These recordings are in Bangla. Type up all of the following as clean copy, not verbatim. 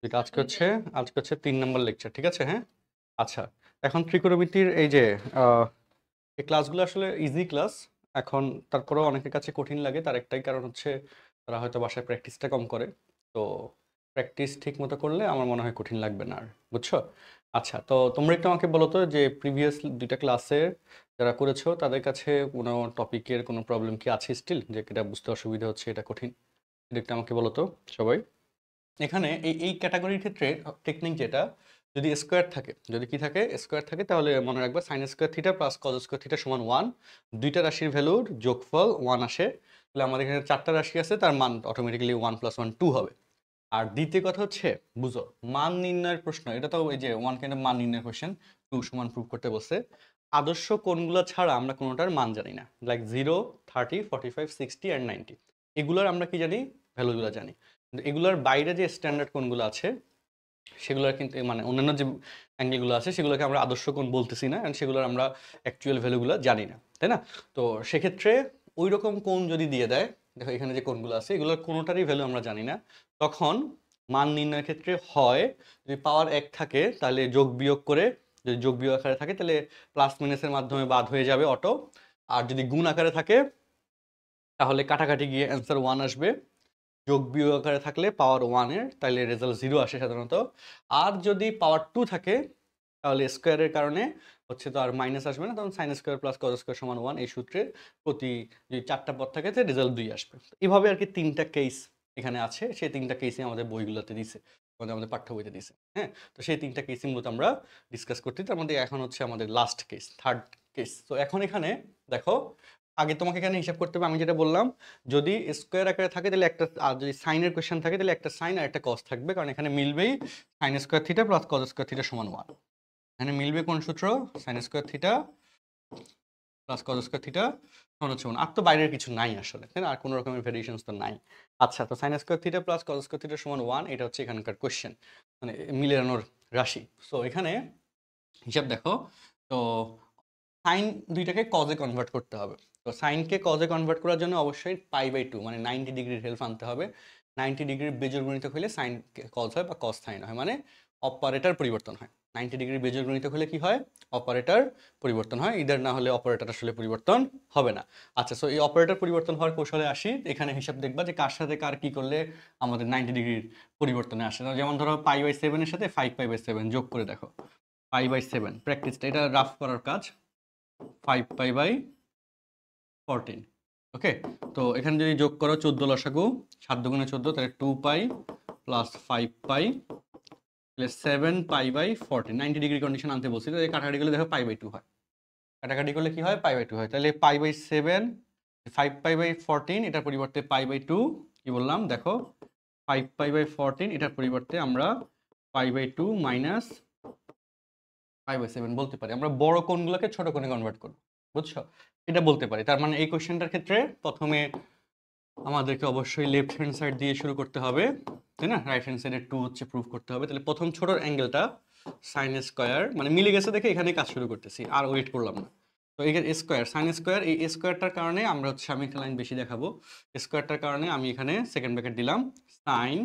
যেটা আজকে হচ্ছে 3 নম্বর লেকচার, ঠিক আছে? হ্যাঁ, আচ্ছা। এখন ত্রিকোণমিতির এই যে এই ক্লাসগুলো আসলে ইজি ক্লাস। এখন তারপরেও অনেকের কাছে কঠিন লাগে, তার একটাই কারণ হচ্ছে তারা হয়তো বাসায় প্র্যাকটিসটা কম করে। তো প্র্যাকটিস ঠিক মতো করলে আমার মনে হয় কঠিন লাগবে না আর, বুঝছো? আচ্ছা, তো তোমরা একটু আমাকে বলো তো যে প্রিভিয়াস 2টা ক্লাসে যারা করেছো তাদের কাছে কোনো টপিকের কোনো প্রবলেম কি আছে স্টিল, যে এটা বুঝতে অসুবিধা হচ্ছে, এটা কঠিন? এটা একটু আমাকে বলো তো সবাই। এখানে এই ক্যাটাগরির ক্ষেত্রে টেকনিক যেটা, যদি স্কোয়ার থাকে, যদি কি থাকে, স্কোয়ার থাকে, তাহলে মনে রাখবা sign square theta plus cos square theta সমান 1। দুইটা রাশির ভ্যালুর যোগফল 1 আসে, তাহলে আমাদের এখানে 4টা রাশি আছে, তার মান অটোমেটিক্যালি 1 + 1 2 হবে। আর দ্বিতীয় কথা হচ্ছে, বুঝো, মান নির্ণয়ের প্রশ্ন, এটা তো ওই যে 1 কাইন্ড মান নির্ণয়ের কোশ্চেন, 2 সমান প্রুভ করতে বসে। আদর্শ কোণগুলো ছাড়া আমরা কোনোটার মান জানি না, লাইক 0, 30, 45, 60 অ্যান্ড 90, এগুলোর আমরা কি জানি, ভ্যালুগুলো জানি। কিন্তু এগুলোর বাইরে যে স্ট্যান্ডার্ড কোণগুলো আছে সেগুলোর কিন্তু মানে অন্যান্য যে অ্যাঙ্গেলগুলো আছে সেগুলোকে আমরা আদর্শ কোণ বলতেছি না, কারণ সেগুলোর আমরা অ্যাকচুয়াল ভ্যালুগুলো জানি না, তাই না? তো সেক্ষেত্রে ওই রকম কোণ যদি দিয়ে দেয়, দেখো এখানে যে কোণগুলো আছে এগুলোর কোনোটারই ভ্যালু আমরা জানি না, তখন মান নির্ণয়ের ক্ষেত্রে হয়, যদি পাওয়ার 1 থাকে তাহলে যোগ বিয়োগ করে, যদি যোগ বিয়োগ আকারে থাকে তাহলে প্লাস মাইনাসের মাধ্যমে বাদ হয়ে যাবে অটো, আর যদি গুণ আকারে থাকে তাহলে কাটাকাটি গিয়ে অ্যান্সার 1 আসবে। যোগ বিয়োগ আকারে থাকলে পাওয়ার 1 এর তাহলে রেজাল্ট 0 আসে সাধারণত। আর যদি পাওয়ার 2 থাকে তাহলে স্কোয়ারের কারণে হচ্ছে তো আর মাইনাস আসবে না, তখন sine square plus cos square সমান 1, এই সূত্রে প্রতি যদি 4টা পদ থাকে তাহলে রেজাল্ট 2 আসবে। এইভাবে আর কি 3টা কেস এখানে আছে, সেই 3টা কেসই আমাদের বইগুলোতে দিছে, আমাদের পাঠ্য বইতে দিছে। হ্যাঁ, তো সেই 3টা কেসই মূলত আমরা ডিসকাস করতে, তার মধ্যে এখন হচ্ছে আমাদের লাস্ট কেস, থার্ড কেস। তো এখন এখানে দেখো, আগে তোমাকে এখানে হিসাব করতে হবে, আমি যেটা বললাম, যদি স্কোয়ার আকারে থাকে তাহলে একটা, আর যদি সাইনের কোয়েশ্চেন থাকে তাহলে একটা সাইন আর একটা কস থাকবে, কারণ এখানে মিলবেই sine square theta plus cos square theta সমান 1। এখানে মিলবে কোন সূত্র? Sine square theta plus cos square theta সমান হচ্ছে 1। আর তো বাইরের কিছু নাই আসলে, তাই না? আর কোনো রকমের ভেরিয়েশনস তো নাই। আচ্ছা, তো sign square theta plus cos square theta সমান 1, এটা হচ্ছে এখানকার কোয়েশ্চেন, মানে মিলানোর রাশি। সো এখানে হিসাব দেখো, তো সাইন দুইটাকে কজে কনভার্ট করতে হবে। তো সাইনকে কজে কনভার্ট করার জন্য অবশ্যই π/2 মানে 90 ডিগ্রির হেল্প আনতে হবে। 90 ডিগ্রির বেজোড় গুণিতক হলে সাইন কজ হয় বা কজ সাইন হয়, মানে অপারেটর পরিবর্তন হয়। 90 ডিগ্রির বেজোড় গুণিতক হলে কি হয়? অপারেটর পরিবর্তন হয়, ইদার না হলে অপারেটর আসলে পরিবর্তন হবে না। আচ্ছা, সো এই অপারেটর পরিবর্তন হওয়ার কৌশলে আসি। এখানে হিসাব দেখবা যে কার সাথে কার কি করলে আমাদের 90 ডিগ্রির পরিবর্তনে আসে। যেমন ধরো π/7 এর সাথে 5π/7 যোগ করে দেখো। π/7 প্র্যাকটিসটা, এটা রাফ করার কাজ। 5π/14, ওকে। তো এখানে যদি যোগ করো 14 লসাগু, 7 দুগুণে 14, তাহলে 2π প্লাস 5π প্লাস 7π/14, 90 ডিগ্রি কন্ডিশন আনতে বলছি, তো এই কাটাকাটি করলে দেখো π/2 হয়। কাটাকাটি করলে কি হয়? π/2 হয়। তাহলে π/7, 5π/14, এটার পরিবর্তে π/2, কি বললাম দেখো, 5π/14, এটার পরিবর্তে আমরা π/2 মাইনাস π/7 বলতে পারি। আমরা বড় কোণগুলোকে ছোট কোণে কনভার্ট করব, বুঝছো? এটা বলতে পারি। তার মানে এই কোশ্চেনটার ক্ষেত্রে প্রথমে আমাদেরকে অবশ্যই লেফট হ্যান্ড সাইড দিয়ে শুরু করতে হবে, তাই না? রাইট হ্যান্ড সাইডে 2 হচ্ছে প্রুফ করতে হবে। তাহলে প্রথম ছোট অ্যাঙ্গেলটা সাইন স্কোয়ার, মানে মিলে গেছে দেখে এখানে কাজ শুরু করতেছি, আর ওয়েট করলাম না। তো এখানে স্কোয়ার, সাইন স্কোয়ার, এই স্কোয়ারটার কারণে আমরা হচ্ছে, আমি একটা লাইন বেশি দেখাবো, স্কোয়ারটার কারণে আমি এখানে সেকেন্ড ব্র্যাকেট দিলাম, সাইন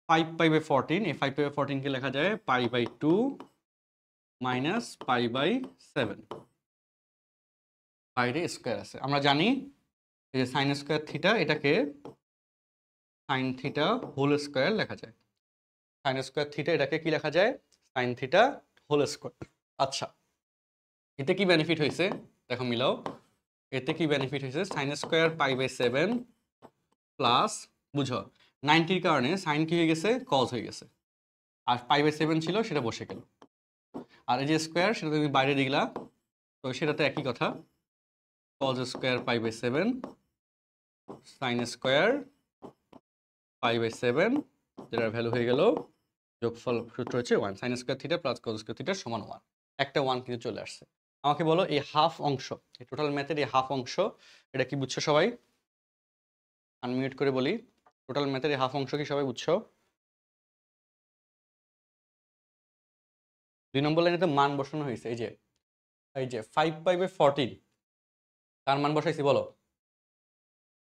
5π/14, এই 5π/14 কে লেখা যায় π/2 মাইনাস π/7, বাইরে স্কোয়ার আছে। আমরা জানি এই যে সাইন স্কোয়ার থিটা, এটাকে সাইন থিটা হোল স্কোয়ার লেখা যায়। সাইন স্কোয়ার থিটা এটাকে কি লেখা যায়? Sine theta whole square. আচ্ছা, এতে কি বেনিফিট হয়েছে দেখো, মিলাও। এতে কি বেনিফিট হয়েছে? সাইন স্কোয়ার π/7 প্লাস, বুঝো, 90-র কারণে সাইন কি হয়ে গেছে? কজ হয়ে গেছে, আর π/7 ছিল সেটা বসে গেল। আর এই যে স্কোয়ার, সেটা তুমি বাইরে দিলা, তো সেটা তো একই কথা, cos স্কোয়ার π/7 সাইন স্কোয়ার π/7, যেটার ভ্যালু হয়ে গেল, যোগফল সূত্র হচ্ছে 1, sign square theta plus cos square theta সমান 1। একটা 1 কিন্তু চলে আসছে। আমাকে বলো, এই হাফ অংশ, এই টোটাল ম্যাথের এই হাফ অংশ, এটা কি বুঝছো সবাই? আনমিউট করে বলি, টোটাল ম্যাথের এই হাফ অংশ কি সবাই বুঝছো? 2 নম্বর লাইনে তো মান বসানো হয়েছে, এই যে 5π/14, তার মান বসাইছি বলো,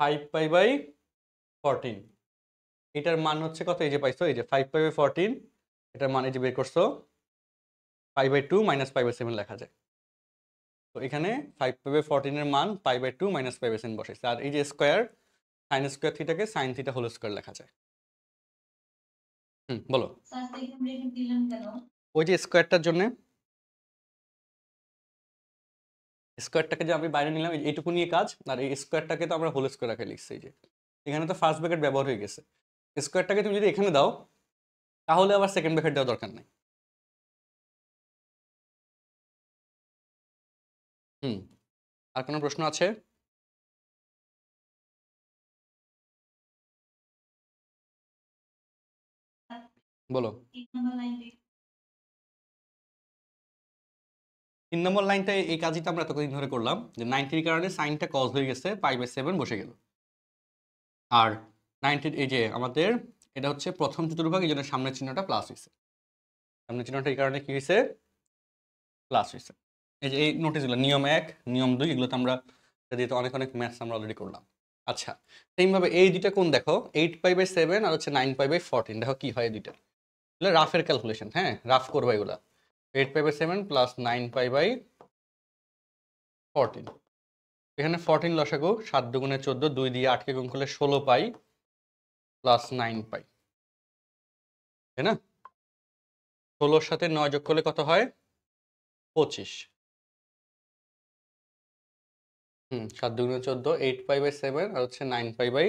5π/14, এটার মান হচ্ছে কত, এই যে পাইছো, এই যে 5/14, এটার মান এই যে বের করছো 5/2 - 5/7 লেখা যায়। তো এখানে 5/14 এর মান 5/2 - 5/7 বসাইছে। আর এই যে স্কোয়ার, সাইন স্কোয়ার থিটাকে সাইন থিটা হোল স্কোয়ার লেখা যায়। বলো। ওই যে স্কোয়ারটার জন্য, স্কোয়ারটাকে যে আমি বাইরে নিলাম এইটুকু নিয়ে কাজ, আর এই স্কোয়ারটাকে তো আমরা হোল স্কোয়ার রাখে লিখছি। এই যে এখানে তো ফার্স্ট ব্র্যাকেট ব্যবহার হয়ে গেছে, স্কোয়ারটাকে তুমি যদি এখানে দাও তাহলে আবার সেকেন্ড ব্র্যাকেট দেওয়ার দরকার নাই। আর কোনো প্রশ্ন আছে? বলো। 3 নম্বর লাইনটা, এই কাজটা আমরা এতদিন ধরে করলাম যে 90 কারণে সাইনটা কজ হয়ে গেছে, 5/7 বসে গেল। আর 90 এই যে আমাদের এটা হচ্ছে প্রথম চতুর্ভাগ, এই জন্য সামনের চিহ্নটা প্লাস হয়েছে। সামনের চিহ্নটা এই কারণে কি হয়েছে, প্লাস হয়েছে। এই যে এই নোটিশগুলো নিয়ম 1 নিয়ম 2 এগুলো তো আমরা দিয়ে অনেক অনেক ম্যাথস আমরা অলরেডি করলাম। আচ্ছা, সেইভাবে এই দুইটা কোন দেখো, 8/7 আর হচ্ছে 9/14, দেখো কি হয় দুইটা, এগুলো রাফের ক্যালকুলেশন। হ্যাঁ, রাফ করবো এগুলা। 8/7 প্লাস 9/14, এখানে 14 লসাগু, 7 দুগুণে 14, 2 দিয়ে 8কে গুণ করলে 16 পাই প্লাস 9 পাই, তাই না? 16-র সাথে 9 যোগ করলে কত হয়, 25। 7 দুগুণে 14, 8/7 আর হচ্ছে 9/14।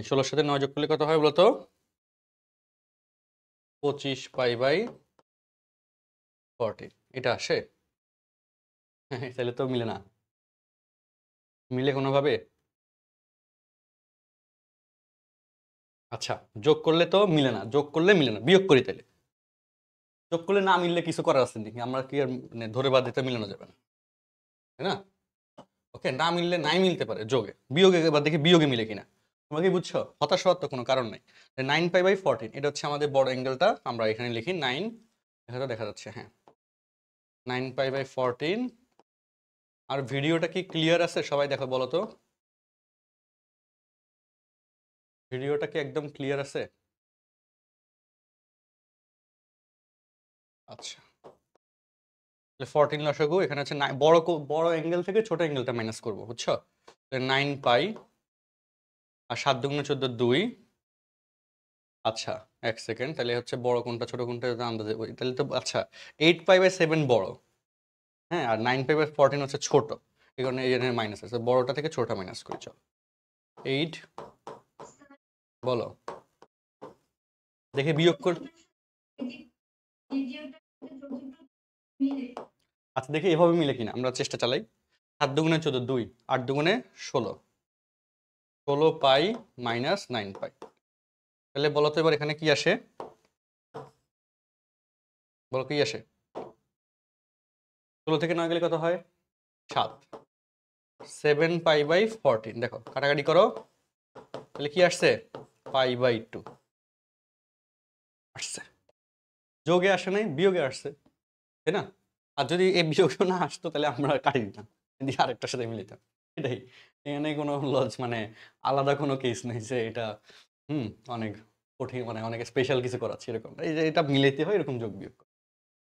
16-র সাথে 9 যোগ করলে কত হয় বলতো, 25/14। এটা আসে? তাহলে তো মিলে না, মিলে কোনোভাবে? আচ্ছা, যোগ করলে তো মিলে না, যোগ করলে মিলে না, বিয়োগ করি তাহলে। যোগ করলে না মিললে কিছু করার আছে নাকি, আমরা কি আর মানে ধরে বাদ দিতে মিলানো যাবে না, তাই না? ওকে, না মিললে নাই মিলতে পারে যোগে, বিয়োগে এবার দেখি বিয়োগে মিলে কিনা। তোমরা কি বুঝছো? হতাশ হওয়ার তো কোনো কারণ নেই। 9π/14 এটা হচ্ছে আমাদের বড় অ্যাঙ্গেলটা, আমরা এখানে লিখি 9, এখানে দেখা যাচ্ছে, হ্যাঁ 9π/14। আর ভিডিওটা কি ক্লিয়ার আছে সবাই দেখো বলো তো, ভিডিওটা কি একদম ক্লিয়ার আছে? আচ্ছা, 14 লসাগু, এখানে হচ্ছে বড় বড় অ্যাঙ্গেল থেকে ছোট অ্যাঙ্গেলটা মাইনাস করবো, বুঝছো? 9π আর 7 দুগুণে 14, 2। আচ্ছা, এক সেকেন্ড, তাহলে হচ্ছে বড় কোনটা ছোট কোনটা আন্দাজে তাহলে তো আচ্ছা 8π/7 বড়, হ্যাঁ, আর 9π/14 হচ্ছে ছোট, এই কারণে এই জন্য মাইনাস আছে, বড়টা থেকে ছোটটা মাইনাস করি। চলো 8, বলো দেখে বিয়োগ কর। আচ্ছা দেখি এভাবে মিলে কিনা, আমরা চেষ্টা চালাই। 7 দুগুণে 14, 2, 8 দুগুণে 16, 16π - 9π। তাহলে বলো তো এবার এখানে কি আসে, বলো কি আসে? 16 থেকে 9 গেলে কত হয়, 7। 7π/14, দেখো কাটাকাটি করো, তাহলে কি আসছে, π/2 আসছে। যোগে আসে নাই, বিয়োগে আসছে, তাই না? আর যদি এই বিয়োগ না আসতো তাহলে আমরা কাটি দিতাম, দিয়ে আরেকটার সাথে মিলিতাম। এটাই, এখানে কোনো মানে আলাদা কোনো কেস নেই যে এটা অনেক কঠিন, মানে অনেক স্পেশাল কিছু করাচ্ছে এরকম। এই যে এটা মিলাইতে হয় এরকম যোগ বিয়োগ।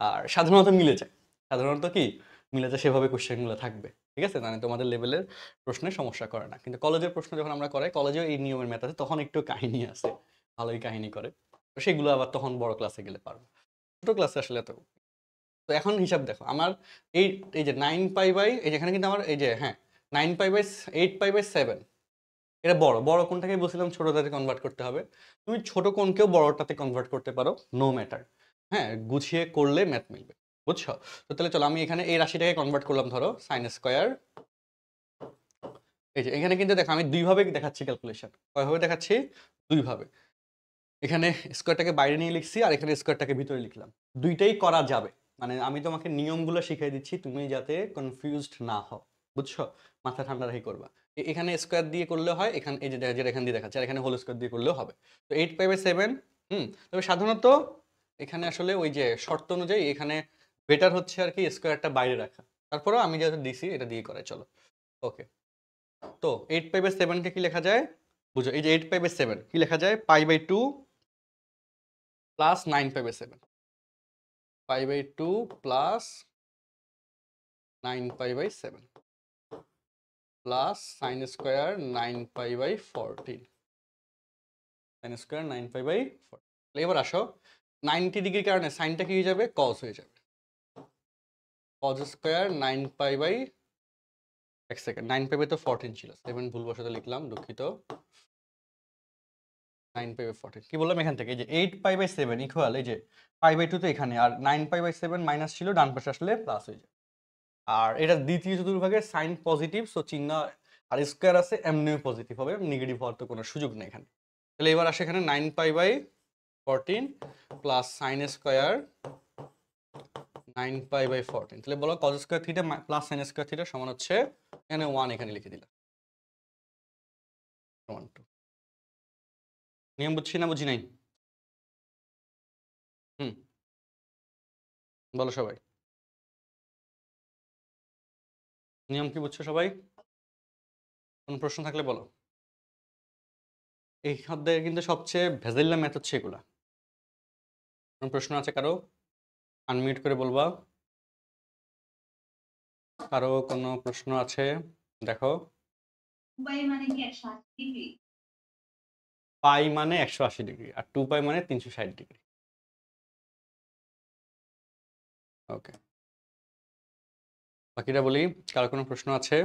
আর সাধারণত মিলে যায়, সাধারণত কি মিলে যায়, সেভাবে কোশ্চেনগুলো থাকবে, ঠিক আছে? মানে তোমাদের লেভেলের প্রশ্নে সমস্যা করে না। কিন্তু কলেজের প্রশ্ন যখন আমরা করাই, কলেজেও এই নিয়মের ম্যাথ আছে, তখন একটু কাহিনী আছে, ভালোই কাহিনী করে, তো সেগুলো আবার তখন বড় ক্লাসে গেলে পারবো, ছোট ক্লাসে আসলে এত। তো এখন হিসাব দেখো আমার, এই এই যে 9π এই যেখানে কিন্তু আমার এই যে, হ্যাঁ 8π/7, এটা বড়, বড় কোনটাকে বলছিলাম ছোটটাতে কনভার্ট করতে হবে। তুমি ছোট কোনকেও বড়টাতে কনভার্ট করতে পারো, নো ম্যাটার। হ্যাঁ, গুছিয়ে করলে ম্যাথ মিলবে, বুঝছো? তো তাহলে চলো আমি এখানে এই রাশিটাকে কনভার্ট করলাম, ধরো সাইন স্কোয়ার। এই যে এখানে কিন্তু দেখো আমি দুইভাবে দেখাচ্ছি ক্যালকুলেশন, কয়ভাবে দেখাচ্ছি, দুইভাবে। এখানে স্কোয়ারটাকে বাইরে নিয়ে লিখছি, আর এখানে স্কোয়ারটাকে ভিতরে লিখলাম। দুইটাই করা যাবে, মানে আমি তোমাকে নিয়মগুলো শিখিয়ে দিচ্ছি, তুমি যাতে কনফিউজড না হও, বুঝছো? মাথা ঠান্ডা রেখে করবা। এখানে স্কোয়ার দিয়ে করলেও হয়, এখানে এই যে যেটা এখান দিয়ে দেখাচ্ছে, আর এখানে হোল স্কোয়ার দিয়ে করলেও হবে। তো 8π/7, তবে সাধারণত এখানে আসলে ওই যে শর্ত অনুযায়ী এখানে বেটার হচ্ছে আর কি স্কোয়ারটা বাইরে রাখা। তারপরেও আমি যেহেতু দিছি এটা দিয়ে করাই, চলো। ওকে, তো 8π/7কে কি লেখা যায়, বুঝো, এই যে 8π/7 কি লেখা যায়, π/2 plus 9π/7, π/2 plus 9π/7 plus sine square 9π/14, sine square 9π/14। এবার আসো 90 ডিগ্রির কারণে সাইনটা কি হয়ে যাবে, কজ হয়ে যাবে, কজ স্কোয়ার 9π/ এক সেকেন্ড, 9π তো 14 ছিল, 7 ভুলবশত লিখলাম, দুঃখিত। 9π/14 কি বললাম এখান থেকে, এই যে 8π/7 ইকুয়াল এই যে π/2 তো এখানে, আর 9π/7 মাইনাস ছিল, ডান পাশে আসলে প্লাস হয়ে যায়। আর এটা দ্বিতীয় চতুর্ভাগের সাইন পজিটিভ, সো চিহ্ন আর স্কোয়ার আছে, এমনিও পজিটিভ হবে, নেগেটিভ হওয়ার তো কোনো সুযোগ নেই এখানে। তাহলে এবার আসে এখানে 9π/14 প্লাস সাইন স্কোয়ার 9π/14, তাহলে বলো cause square theta plus sine square theta সমান হচ্ছে এখানে 1, এখানে লিখে দিলাম 1 2। নিয়ম বুঝছি না বুঝি নাই? হুম, বলো সবাই, নিয়ম কি বুঝছো সবাই? কোনো প্রশ্ন থাকলে বলো। এই অধ্যায়ে কিন্তু সবচেয়ে ভেজাইল্লা ম্যাথ হচ্ছে এগুলা। কোনো প্রশ্ন আছে কারো? আনমিউট করে বলবা। কারো কোনো প্রশ্ন আছে? দেখো, পাই মানে কি 180 ডিগ্রি? পাই মানে 180 ডিগ্রি আর 2π মানে 360 ডিগ্রি। ওকে, বাকিটা বলি, কারো কোনো প্রশ্ন আছে?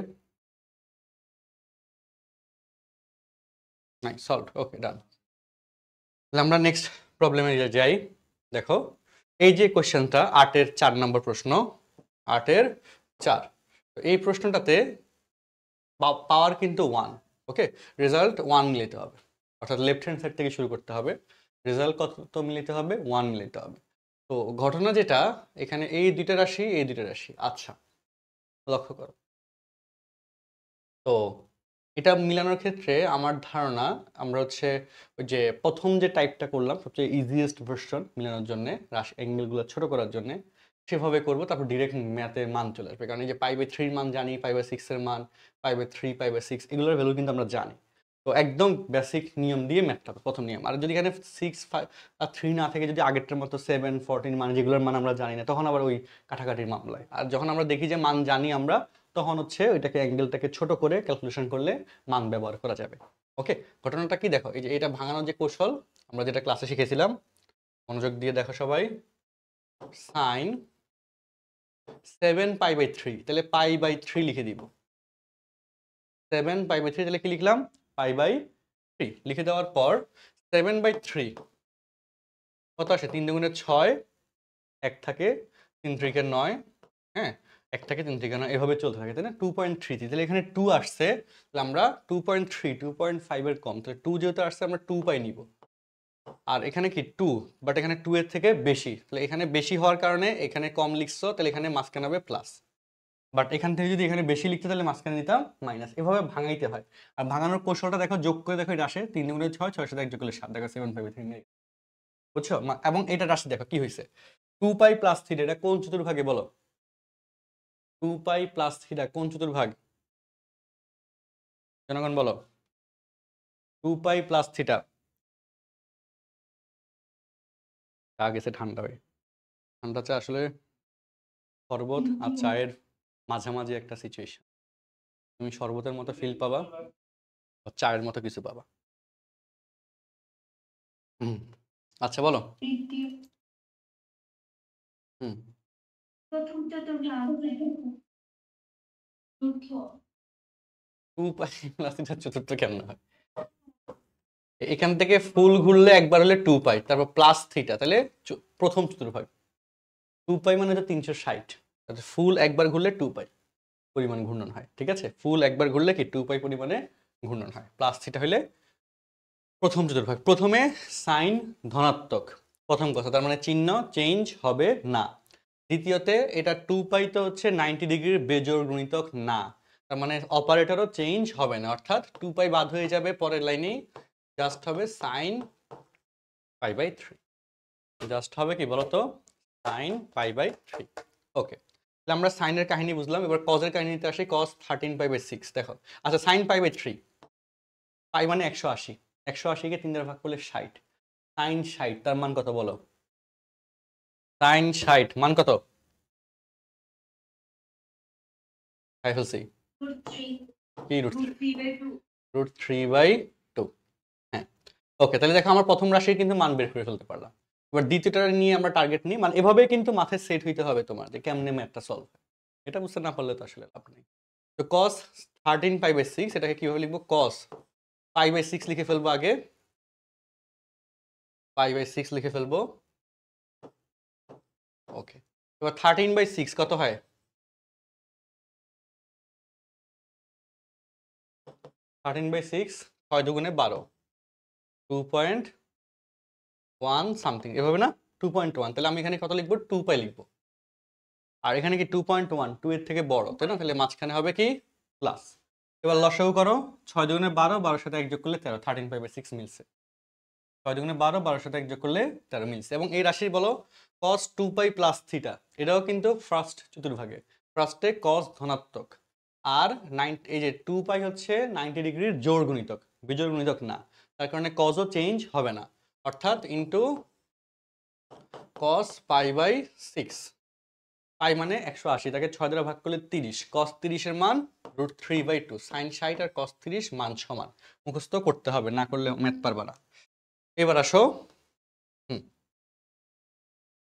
নাই, সলভড, ওকে, ডান। তাহলে আমরা নেক্সট প্রবলেমে যাই। দেখো, এই যে কোশ্চেনটা 8-এর 4 নম্বর প্রশ্ন, 8-এর 4, এই প্রশ্নটাতে পাওয়ার কিন্তু 1, ওকে, রেজাল্ট 1 মিলাতে হবে, অর্থাৎ লেফট হ্যান্ড সাইড থেকে শুরু করতে হবে, রেজাল্ট কত মিলাতে হবে, 1 মিলাতে হবে। তো ঘটনা যেটা এখানে, এই দুইটা রাশি, এই দুইটা রাশি, আচ্ছা লক্ষ্য করো। তো এটা মিলানোর ক্ষেত্রে আমার ধারণা আমরা হচ্ছে ওই যে প্রথম যে টাইপটা করলাম, সবচেয়ে ইজিয়েস্ট ভার্সন মিলানোর জন্য, রাশি অ্যাঙ্গেলগুলো ছোট করার জন্য সেভাবে করব, তারপর ডিরেক্ট ম্যাথের মান চলে আসবে, কারণ এই যে π/3 মান জানি, π/6 এর মান, π/3 π/6 এগুলোর ভ্যালু কিন্তু আমরা জানি। তো একদম বেসিক নিয়ম দিয়ে ম্যাথটা হবে, প্রথম নিয়ম। আর যদি এখানে 6 5 আর 3 না থেকে যদি আগেরটার মতো 7 14 মানে যেগুলোর মান আমরা জানি না, তখন আবার ওই কাটাকাটির মামলায়। আর যখন আমরা দেখি যে মান জানি আমরা, তখন হচ্ছে ওইটাকে অ্যাঙ্গেলটাকে ছোট করে ক্যালকুলেশন করলে মান ব্যবহার করা যাবে। ওকে, ঘটনাটা কি দেখো, এই যে এটা ভাঙানোর যে কৌশল আমরা যেটা ক্লাসে শিখেছিলাম, মনোযোগ দিয়ে দেখো সবাই। সাইন 7π/3, তাহলে π/3 লিখে দিব, 7π/3, তাহলে কি লিখলাম, π/3 লিখে দেওয়ার পর 7/3 কত আসে, 3 দুগুণে 6, 1 থাকে, 3 3 কে 9, হ্যাঁ, 1 থাকে 3 থেকে 9, এভাবে চলতে থাকে, তাই না? 2.33, তাহলে এখানে 2 আসছে, তাহলে আমরা 2.3 2.5 এর কম, তাহলে 2 যেহেতু আসছে আমরা 2π নিব। আর এখানে কি 2, বাট এখানে 2 এর থেকে বেশি, তাহলে এখানে বেশি হওয়ার কারণে এখানে কম লিখছো, তাহলে এখানে মাঝখানে হবে প্লাস, বাট এখান থেকে যদি এখানে বেশি লিখতে তাহলে মাঝখানে নিতাম মাইনাস। এভাবে ভাঙাইতে হয়। আর ভাঙানোর কৌশলটা দেখো, যোগ করে দেখো, এটা আসে 3 দুগুণে 6, 6 সাথে 1 যোগ করলে 7, দেখো 7/3 নেই, বুঝছো? এবং এটা রাশি দেখো কি হয়েছে, 2π প্লাস থিটা, এটা কোন চতুর্ভাগে বলো, 2π প্লাস থিটা কোন চতুর্ভাগ, জনগণ বলো, 2π প্লাস থিটা। চা গেছে ঠান্ডা হয়ে, ঠান্ডা চা আসলে শরবত আর চায়ের মাঝামাঝি একটা সিচুয়েশন, তুমি শরবতের মতো ফিল পাবা, চায়ের মতো কিছু পাবা। আচ্ছা বলো। তৃতীয় হুম, প্রথম চতুর্ভাগ চতুর্থ 2π প্লাস থিটা চতুর্থ কেমন হয়, এখান থেকে ফুল ঘুরলে একবার হলে 2π, তারপর প্লাস থিটা, তাহলে প্রথম চতুর্ভাগ। 2π মানে হচ্ছে 360, ফুল একবার ঘুরলে 2π পরিমাণ ঘূর্ণন হয়, ঠিক আছে? ফুল একবার ঘুরলে কি 2π পরিমাণে ঘূর্ণন হয়। প্লাস থিটা হইলে প্রথম চতুর্ভাগ। প্রথমে সাইন ধনাত্মক, প্রথম কথা, তার মানে চিহ্ন চেঞ্জ হবে না। দ্বিতীয়তে এটা 2π তো হচ্ছে 90 ডিগ্রির বেজোড় গুণিতক না, তার মানে অপারেটরও চেঞ্জ হবে না, অর্থাৎ 2π বাদ হয়ে যাবে, পরের লাইনেই জাস্ট হবে সাইন π/3, জাস্ট হবে কি বলতো, সাইন π/3। ওকে, তাহলে আমরা সাইনের কাহিনী বুঝলাম, এবার কজের কাহিনীতে আসি। কজ 13π/6 দেখো, আচ্ছা সাইন π/3, পাই মানে 180, 180-কে 3 দ্বারা ভাগ করলে 60, সাইন 60 তার মান কত বলো? সাইন 60 মান কত? খাই ফেলছি। √3 কি রুট √3/2 √3/2। হ্যাঁ, ওকে, তাহলে দেখো আমার প্রথম রাশির কিন্তু মান বের করে ফেলতে পারলাম। এবার দ্বিতীয়টা নিয়ে আমরা টার্গেট নিই, মানে এভাবেই কিন্তু মাথায় সেট হইতে হবে তোমার যে কেমনে ম্যাথটা সলভ হয়। এটা বুঝতে না পারলে তো আসলে লাভ নেই। তো cos 13 π/6 এটাকে কিভাবে লিখবো? cos π/6 লিখে ফেলবো আগে, π/6 লিখে ফেলবো। ওকে, এবার 13/6 কত হয়? 13/6 6 দুগুণে 12, 2.1 সামথিং এভাবে না, 2.1। তাহলে আমি এখানে কত লিখবো? 2π লিখবো। আর এখানে কি 2.1 2 এর থেকে বড়, তাই না? তাহলে মাঝখানে হবে কি প্লাস। এবার লসাগু করো, 6 দুগুণে 12, 12 সাথে 1 যোগ করলে 13, 13 π/6 মিলছে। 6 দুগুণে 12, 12 সাথে 1 যোগ করলে 13 মিলছে। এবং এই রাশি বলো cos 2π প্লাস থিটা, এটাও কিন্তু ফার্স্ট চতুর্ভাগে, ফার্স্টে cos ধনাত্মক, আর এই যে 2π হচ্ছে 90 ডিগ্রির জোড় গুণিতক, বিজোড় গুণিতক না, তার কারণে cosও চেঞ্জ হবে না, অর্থাৎ ইনটু cos π/6। পাই মানে 180, তাকে 6 দ্বারা ভাগ করলে 30, cos 30 এর মান √3/2, sin 60 আর cos 30 মান সমান। মুখস্থ করতে হবে, না করলে ম্যাথ পারবা না। এবার আসো,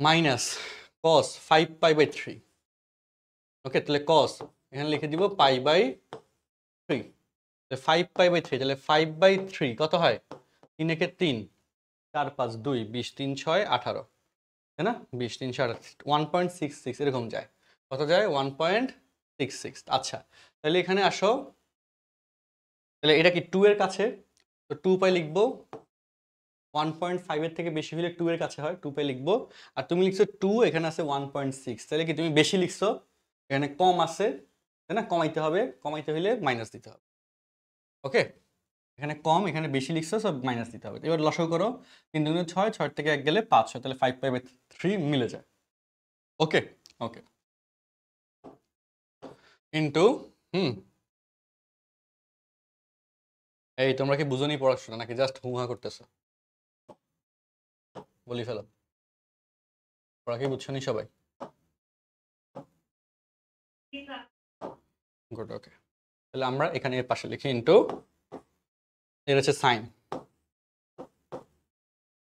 মাইনাস cos 5π/3। ওকে, তাহলে cos এখানে লিখে দিব π/3, 5π/3, তাহলে 5/3 কত হয়? 3 একে 3, 4 5 2, 20 3 6 18, তাই না? 20 3 6 1.66 এরকম যায়। কত যায়? 1.66। আচ্ছা, তাহলে এখানে আসো, তাহলে এটা কি 2 এর কাছে, তো 2π লিখবো। 1.5 এর থেকে বেশি হলে 2 এর কাছে হয়, 2π লিখবো। আর তুমি লিখছো 2, এখানে আছে 1.6, তাহলে কি তুমি বেশি লিখছো, এখানে কম আছে, তাই না? কমাইতে হবে, কমাইতে হলে মাইনাস দিতে হবে। ওকে, এখানে কম, এখানে বেশি লিখছো, সব মাইনাস দিতে হবে। এবার লসাগু করো, 3 দুগুণে 6, 6 থেকে 1 গেলে 5 হয়, তাহলে 5π/3 মিলে যায়। ওকে, ওকে, ইনটু এই তোমরা কি বুঝোনি পড়াশোনা, নাকি জাস্ট হুহা করতেছো? বলি ফেলো, পড়া কি বুঝছো নি সবাই? গুড, ওকে। তাহলে আমরা এখানে এর পাশে লিখি ইনটু, এর হচ্ছে সাইন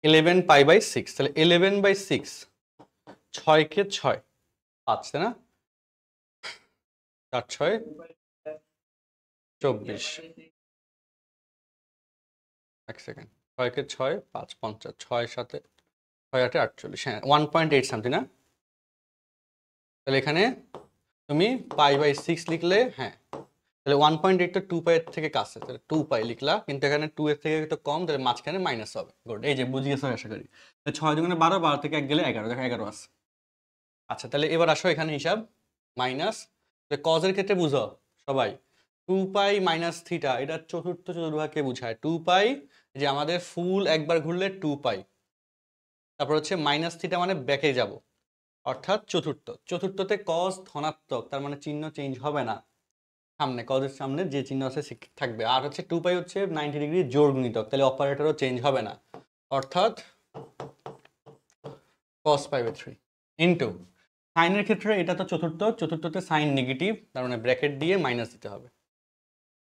11π/6, তাহলে 11/6, 6 কে 6 5, তাই না? 4 6 24, এক সেকেন্ড, 6 কে 6 5 50, 6 7 6 8 48, হ্যাঁ 1.8 সামথিং না? তাহলে এখানে তুমি π/6 লিখলে, হ্যাঁ, তাহলে 1.8 তো 2π এর থেকে কাছে, তাহলে 2π লিখলা, কিন্তু এখানে 2 এর থেকে তো কম, তাহলে মাঝখানে মাইনাস হবে। গুড, এই যে বুঝিয়েছো আশা করি। 6 দুগুণে 12, 12 থেকে 1 গেলে 11, দেখো 11 আছে। আচ্ছা, তাহলে এবার আসো এখানে হিসাব, মাইনাস cos এর ক্ষেত্রে বুঝো সবাই, 2π মাইনাস থিটা, এটা চতুর্থ চতুর্ভাগকে বোঝায়। 2π যে আমাদের ফুল একবার ঘুরলে 2π, তারপর হচ্ছে মাইনাস থিটা মানে ব্যাকে যাব, অর্থাৎ চতুর্থ, চতুর্থতে cos ধনাত্মক, তার মানে চিহ্ন চেঞ্জ হবে না, সামনে cos এর সামনে যে চিহ্ন আছে থাকবে। আর হচ্ছে 2π হচ্ছে 90 ডিগ্রি জোড় গুণিতক, তাহলে অপারেটরও চেঞ্জ হবে না, অর্থাৎ cos π/3 ইনটু সাইনের ক্ষেত্রে এটা তো চতুর্থ, চতুর্থতে সাইন নেগেটিভ, তার মানে ব্র্যাকেট দিয়ে মাইনাস দিতে হবে।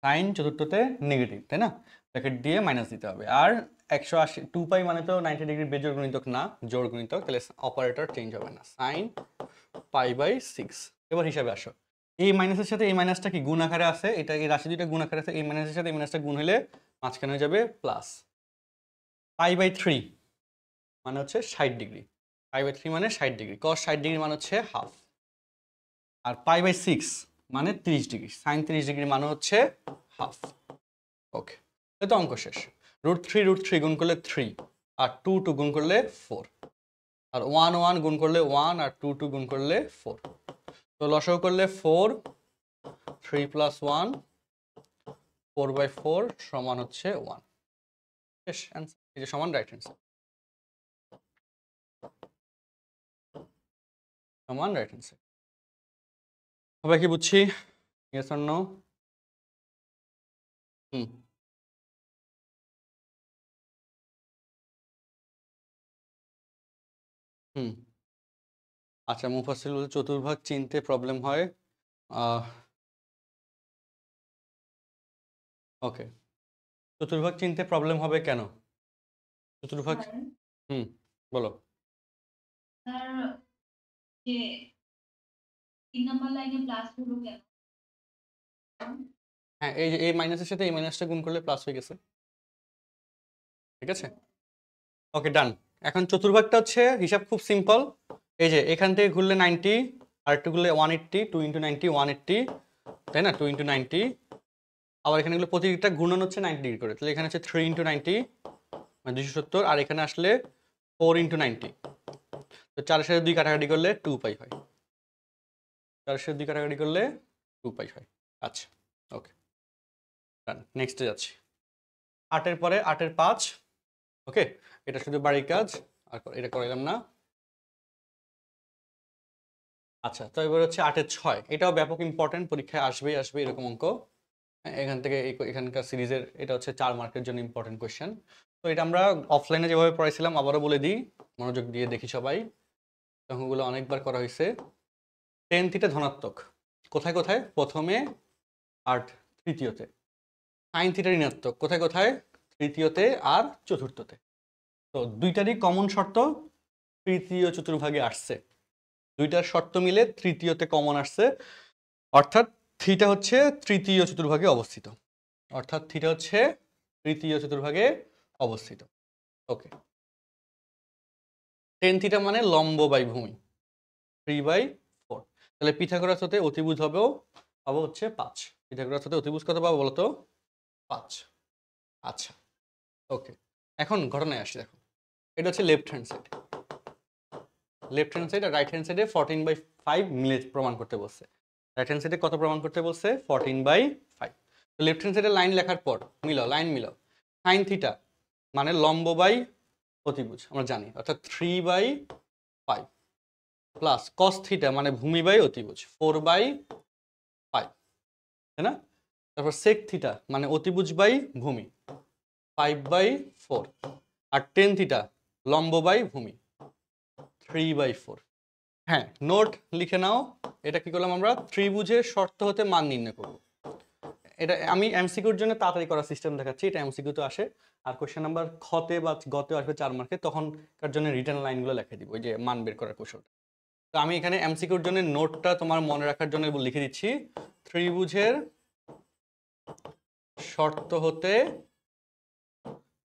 সাইন চতুর্থতে নেগেটিভ, তাই না? ব্র্যাকেট দিয়ে মাইনাস দিতে হবে। আর 180, 2π মানে তো 90 ডিগ্রি বেজোড় গুণিতক না, জোড় গুণিতক, তাহলে অপারেটর চেঞ্জ হবে না, সাইন π/6। এবার হিসাবে আসো, এই মাইনাসের সাথে এই মাইনাসটা কি গুণ আকারে আছে, এটা এই রাশি দুইটা গুণ আকারে আছে, এই মাইনাসের সাথে এই মাইনাসটা গুণ হলে মাঝখানে হয়ে যাবে প্লাস। π/3 মানে হচ্ছে 60 ডিগ্রি, π/3 মানে 60 ডিগ্রি, cos 60 ডিগ্রি মানে হচ্ছে হাফ, আর π/6 মানে 30 ডিগ্রি, সাইন 30 ডিগ্রি মানে হচ্ছে হাফ। ওকে, এই তো অঙ্ক শেষ। √3 গুণ করলে 3, আর 2 গুণ করলে 4, আর 1 গুণ করলে 1, আর 2 গুণ করলে 4। তো লসাগু করলে 4, 3 + 1, 4/4 সমান হচ্ছে 1। শেষ অ্যান্সার, এই যে সমান রাইট অ্যান্সার, সমান রাইট অ্যান্সার। সবাই কি বুঝছি? Yes or no? হুম আচ্ছা, মুফাসসিল বলছে চতুর্ভাগ চিনতে প্রবলেম হয়। ওকে, চতুর্ভাগ চিনতে প্রবলেম হবে কেন? চতুর্ভাগ, স্যার হুম বলো। স্যার যে 3 নাম্বার লাইনে প্লাস হলো কেন? হ্যাঁ, এই যে এই মাইনাসের সাথে এই মাইনাসটা গুণ করলে প্লাস হয়ে গেছে, ঠিক আছে। ওকে ডান। এখন চতুর্ভাগটা হচ্ছে হিসাব খুব সিম্পল। এই যে এখান থেকে ঘুরলে 90, আর একটু ঘুরলে 180, 2 ইন্টু 90 180, তাই না, 2 ইন্টু 90। আবার এখানে গুলো প্রতিটা ঘূর্ণন হচ্ছে 90 ডিগ্রি করে, তাহলে এখানে হচ্ছে 3 ইন্টু 90 মানে 270, আর এখানে আসলে 4 ইন্টু 90। তো 4-এর সাথে 2 কাটাকাটি করলে 2 পাই হয়, 4-এর সাথে 2 কাটাকাটি করলে 2 পাই হয়। আচ্ছা ওকে ডান, নেক্সটে যাচ্ছি। 8-এর পরে 8-এর 5। ওকে, এটা শুধু বাড়ির কাজ, আর এটা করাইলাম না। আচ্ছা, তো এবার হচ্ছে 8-এর 6, এটাও ব্যাপক ইম্পর্টেন্ট, পরীক্ষায় আসবেই আসবে এরকম অঙ্ক। হ্যাঁ, এখান থেকে এখানকার সিরিজের এটা হচ্ছে 4 মার্কের জন্য ইম্পর্টেন্ট কোয়েশ্চেন। তো এটা আমরা অফলাইনে যেভাবে পড়াইছিলাম আবারও বলে দিই, মনোযোগ দিয়ে দেখি সবাই। অঙ্কগুলো অনেকবার করা হয়েছে। টেন থিটা ধনাত্মক কোথায় কোথায়? প্রথমে আর তৃতীয়তে। সাইন থিটা ঋণাত্মক কোথায় কোথায়? তৃতীয়তে আর চতুর্থতে। তো দুইটারই কমন শর্ত তৃতীয় চতুর্ভাগে আসছে, দুইটার শর্ত মিলে তৃতীয়তে কমন আসছে, অর্থাৎ থিটা হচ্ছে তৃতীয় চতুর্ভাগে অবস্থিত, অর্থাৎ থিটা হচ্ছে তৃতীয় চতুর্ভাগে অবস্থিত। ওকে, টেন থিটা মানে লম্ব বাই ভূমি, 3/4। তাহলে পিথাগোরাস হতে অতিভুজ হবেও পাবো হচ্ছে 5। পিথাগোরাস হতে অতিভুজ কত পাবো বলতো? 5। আচ্ছা ওকে, এখন ঘটনায় আসি। দেখো, এটা হচ্ছে left hand side, left hand side আর রাইট হ্যান্ড সাইডে 14/5 মিলে প্রমাণ করতে বলছে। রাইট হ্যান্ড সাইডে কত প্রমাণ করতে বলছে? 14/5। তো লেফট হ্যান্ড সাইডে লাইন লেখার পর মিলাও, লাইন মিলাও। সাইন থিটা মানে লম্ব বাই অতিভুজ আমরা জানি, অর্থাৎ 3/5 প্লাস কস থিটা মানে ভূমি বাই অতিভুজ 4/5, তাই না? তারপর সেক থিটা মানে অতিভুজ বাই ভূমি 5/4, আর টেন থিটা লম্ব বাই ভূমি 3/4। হ্যাঁ, নোট লিখে নাও। এটা কি করলাম আমরা? ত্রিভুজের শর্ত হতে মান নির্ণয় করব। এটা আমি এমসিকিউর জন্য তাড়াতাড়ি করার সিস্টেম দেখাচ্ছি, এটা এমসিকিউ তো আসে। আর কোশ্চেন নাম্বার খতে বা গতে আসবে 4 মার্কে, তখনকার জন্য রিটার্ন লাইনগুলো লিখে দিব, ওই যে মান বের করার কৌশল। তো আমি এখানে এমসিকিউর জন্য নোটটা তোমার মনে রাখার জন্য লিখে দিচ্ছি। ত্রিভুজের শর্ত হতে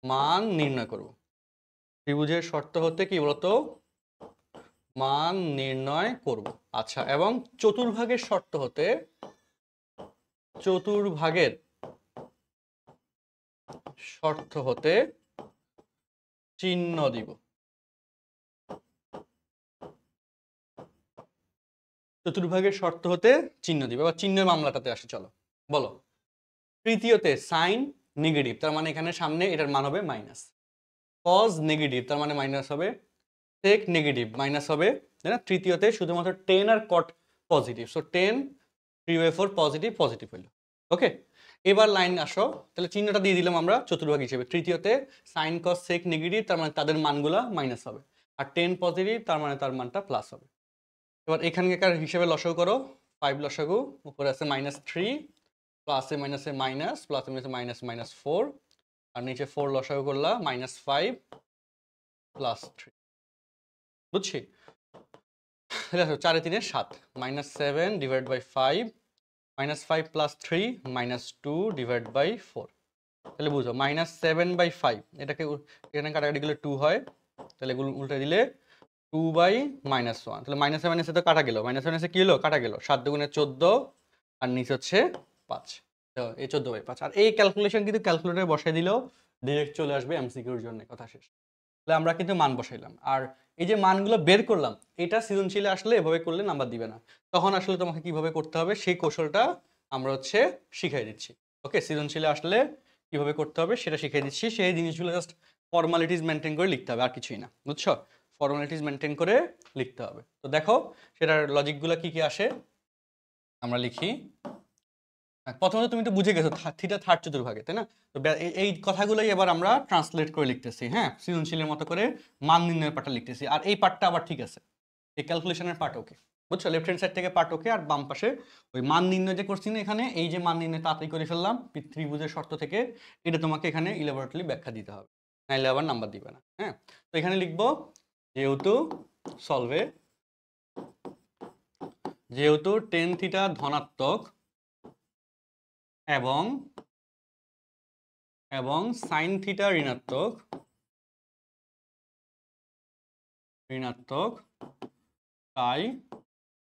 মান নির্ণয় করব। ত্রিভুজের শর্ত হতে কি বলতো? মান নির্ণয় করব। আচ্ছা, এবং চতুর্ভাগের শর্ত হতে চতুর্ভাগের শর্ত হতে চিহ্ন দিব। চতুর্ভাগের শর্ত হতে চিহ্ন দিব। এবার চিহ্নের মামলাটাতে আসে, চলো বলো। তৃতীয়তে সাইন নেগেটিভ, তার মানে এখানে সামনে এটার মান হবে মাইনাস। কজ নেগেটিভ, তার মানে মাইনাস হবে। সেক নেগেটিভ, মাইনাস হবে, তাই না? তৃতীয়তে শুধুমাত্র টেন আর cot positive, so 10 3/4 positive, positive হইল। ওকে, এবার লাইন আসো, তাহলে চিহ্নটা দিয়ে দিলাম আমরা চতুর্ভাগ হিসেবে। তৃতীয়তে সাইন কস সেক নেগেটিভ, তার মানে তাদের মানগুলা মাইনাস হবে। আর 10 পজিটিভ, তার মানে তার মানটা প্লাস হবে। এবার এখানকার হিসেবে লসাগু করো, 5 লসাগু, উপরে আছে -3, প্লাসে মাইনাসে মাইনাস, প্লাসে মাইনাসে মাইনাস -4, আর নিচে 4 লসাগু করলা -5 +3। বুঝছি? দেখো 4 3 7, -7 ডিভাইড বাই 5, -5 + 3 -2 ডিভাইড বাই 4। তাহলে বুঝো -7/5, এটাকে এখানে কাটাকাটি করলে 2 হয়, তাহলে এগুলো উল্টে দিলে 2/-1। তাহলে মাইনাসে মাইনাসে তো কাটা গেল, মাইনাসে মাইনাসে কি হলো? কাটা গেল। 7 দুগুণে 14, আর নিচে হচ্ছে 5। তো এই 14/5। আর এই ক্যালকুলেশন কিন্তু ক্যালকুলেটরে বসাই দিলেও ডিরেক্ট চলে আসবে এমসিকিউর জন্য, কথা শেষ। তাহলে আমরা কিন্তু মান বসাইলাম, আর এই যে মানগুলো বের করলাম, এটা সৃজনশীলে আসলে এভাবে করলে নাম্বার দিবে না। তখন আসলে তোমাকে কিভাবে করতে হবে সেই কৌশলটা আমরা হচ্ছে শিখাই দিচ্ছি। ওকে, সৃজনশীলে আসলে কিভাবে করতে হবে সেটা শিখিয়ে দিচ্ছি। সেই জিনিসগুলো জাস্ট ফর্মালিটিস মেনটেন করে লিখতে হবে, আর কিছুই না, বুঝছো? ফর্মালিটিস মেনটেন করে লিখতে হবে। তো দেখো সেটার লজিকগুলো কি কি আসে, আমরা লিখি। প্রথমত তুমি তো বুঝে গেছো থিটা থার্ড চতুর্ভাগে, তাই না? তো এই কথাগুলোই এবার আমরা ট্রান্সলেট করে লিখতেছি, হ্যাঁ, সৃজনশীলের মতো করে মান নির্ণয়ের পার্টটা লিখতেছি। আর এই পার্টটা আবার ঠিক আছে, এই ক্যালকুলেশনের পার্ট ওকে, বুঝছো? লেফট হ্যান্ড সাইড থেকে পার্ট ওকে, আর বাম পাশে ওই মান নির্ণয় যে করছি না এখানে, এই যে মান নির্ণয় তাড়াতাড়ি করে ফেললাম ত্রিভুজের শর্ত থেকে, এটা তোমাকে এখানে ইলাবোরেটলি ব্যাখ্যা দিতে হবে, নাইলে আবার নাম্বার দিবে না, হ্যাঁ। তো এখানে লিখবো যেহেতু সলভে, যেহেতু টেন থিটা ধনাত্মক এবং সাইন থিটা ঋণাত্মক, তাই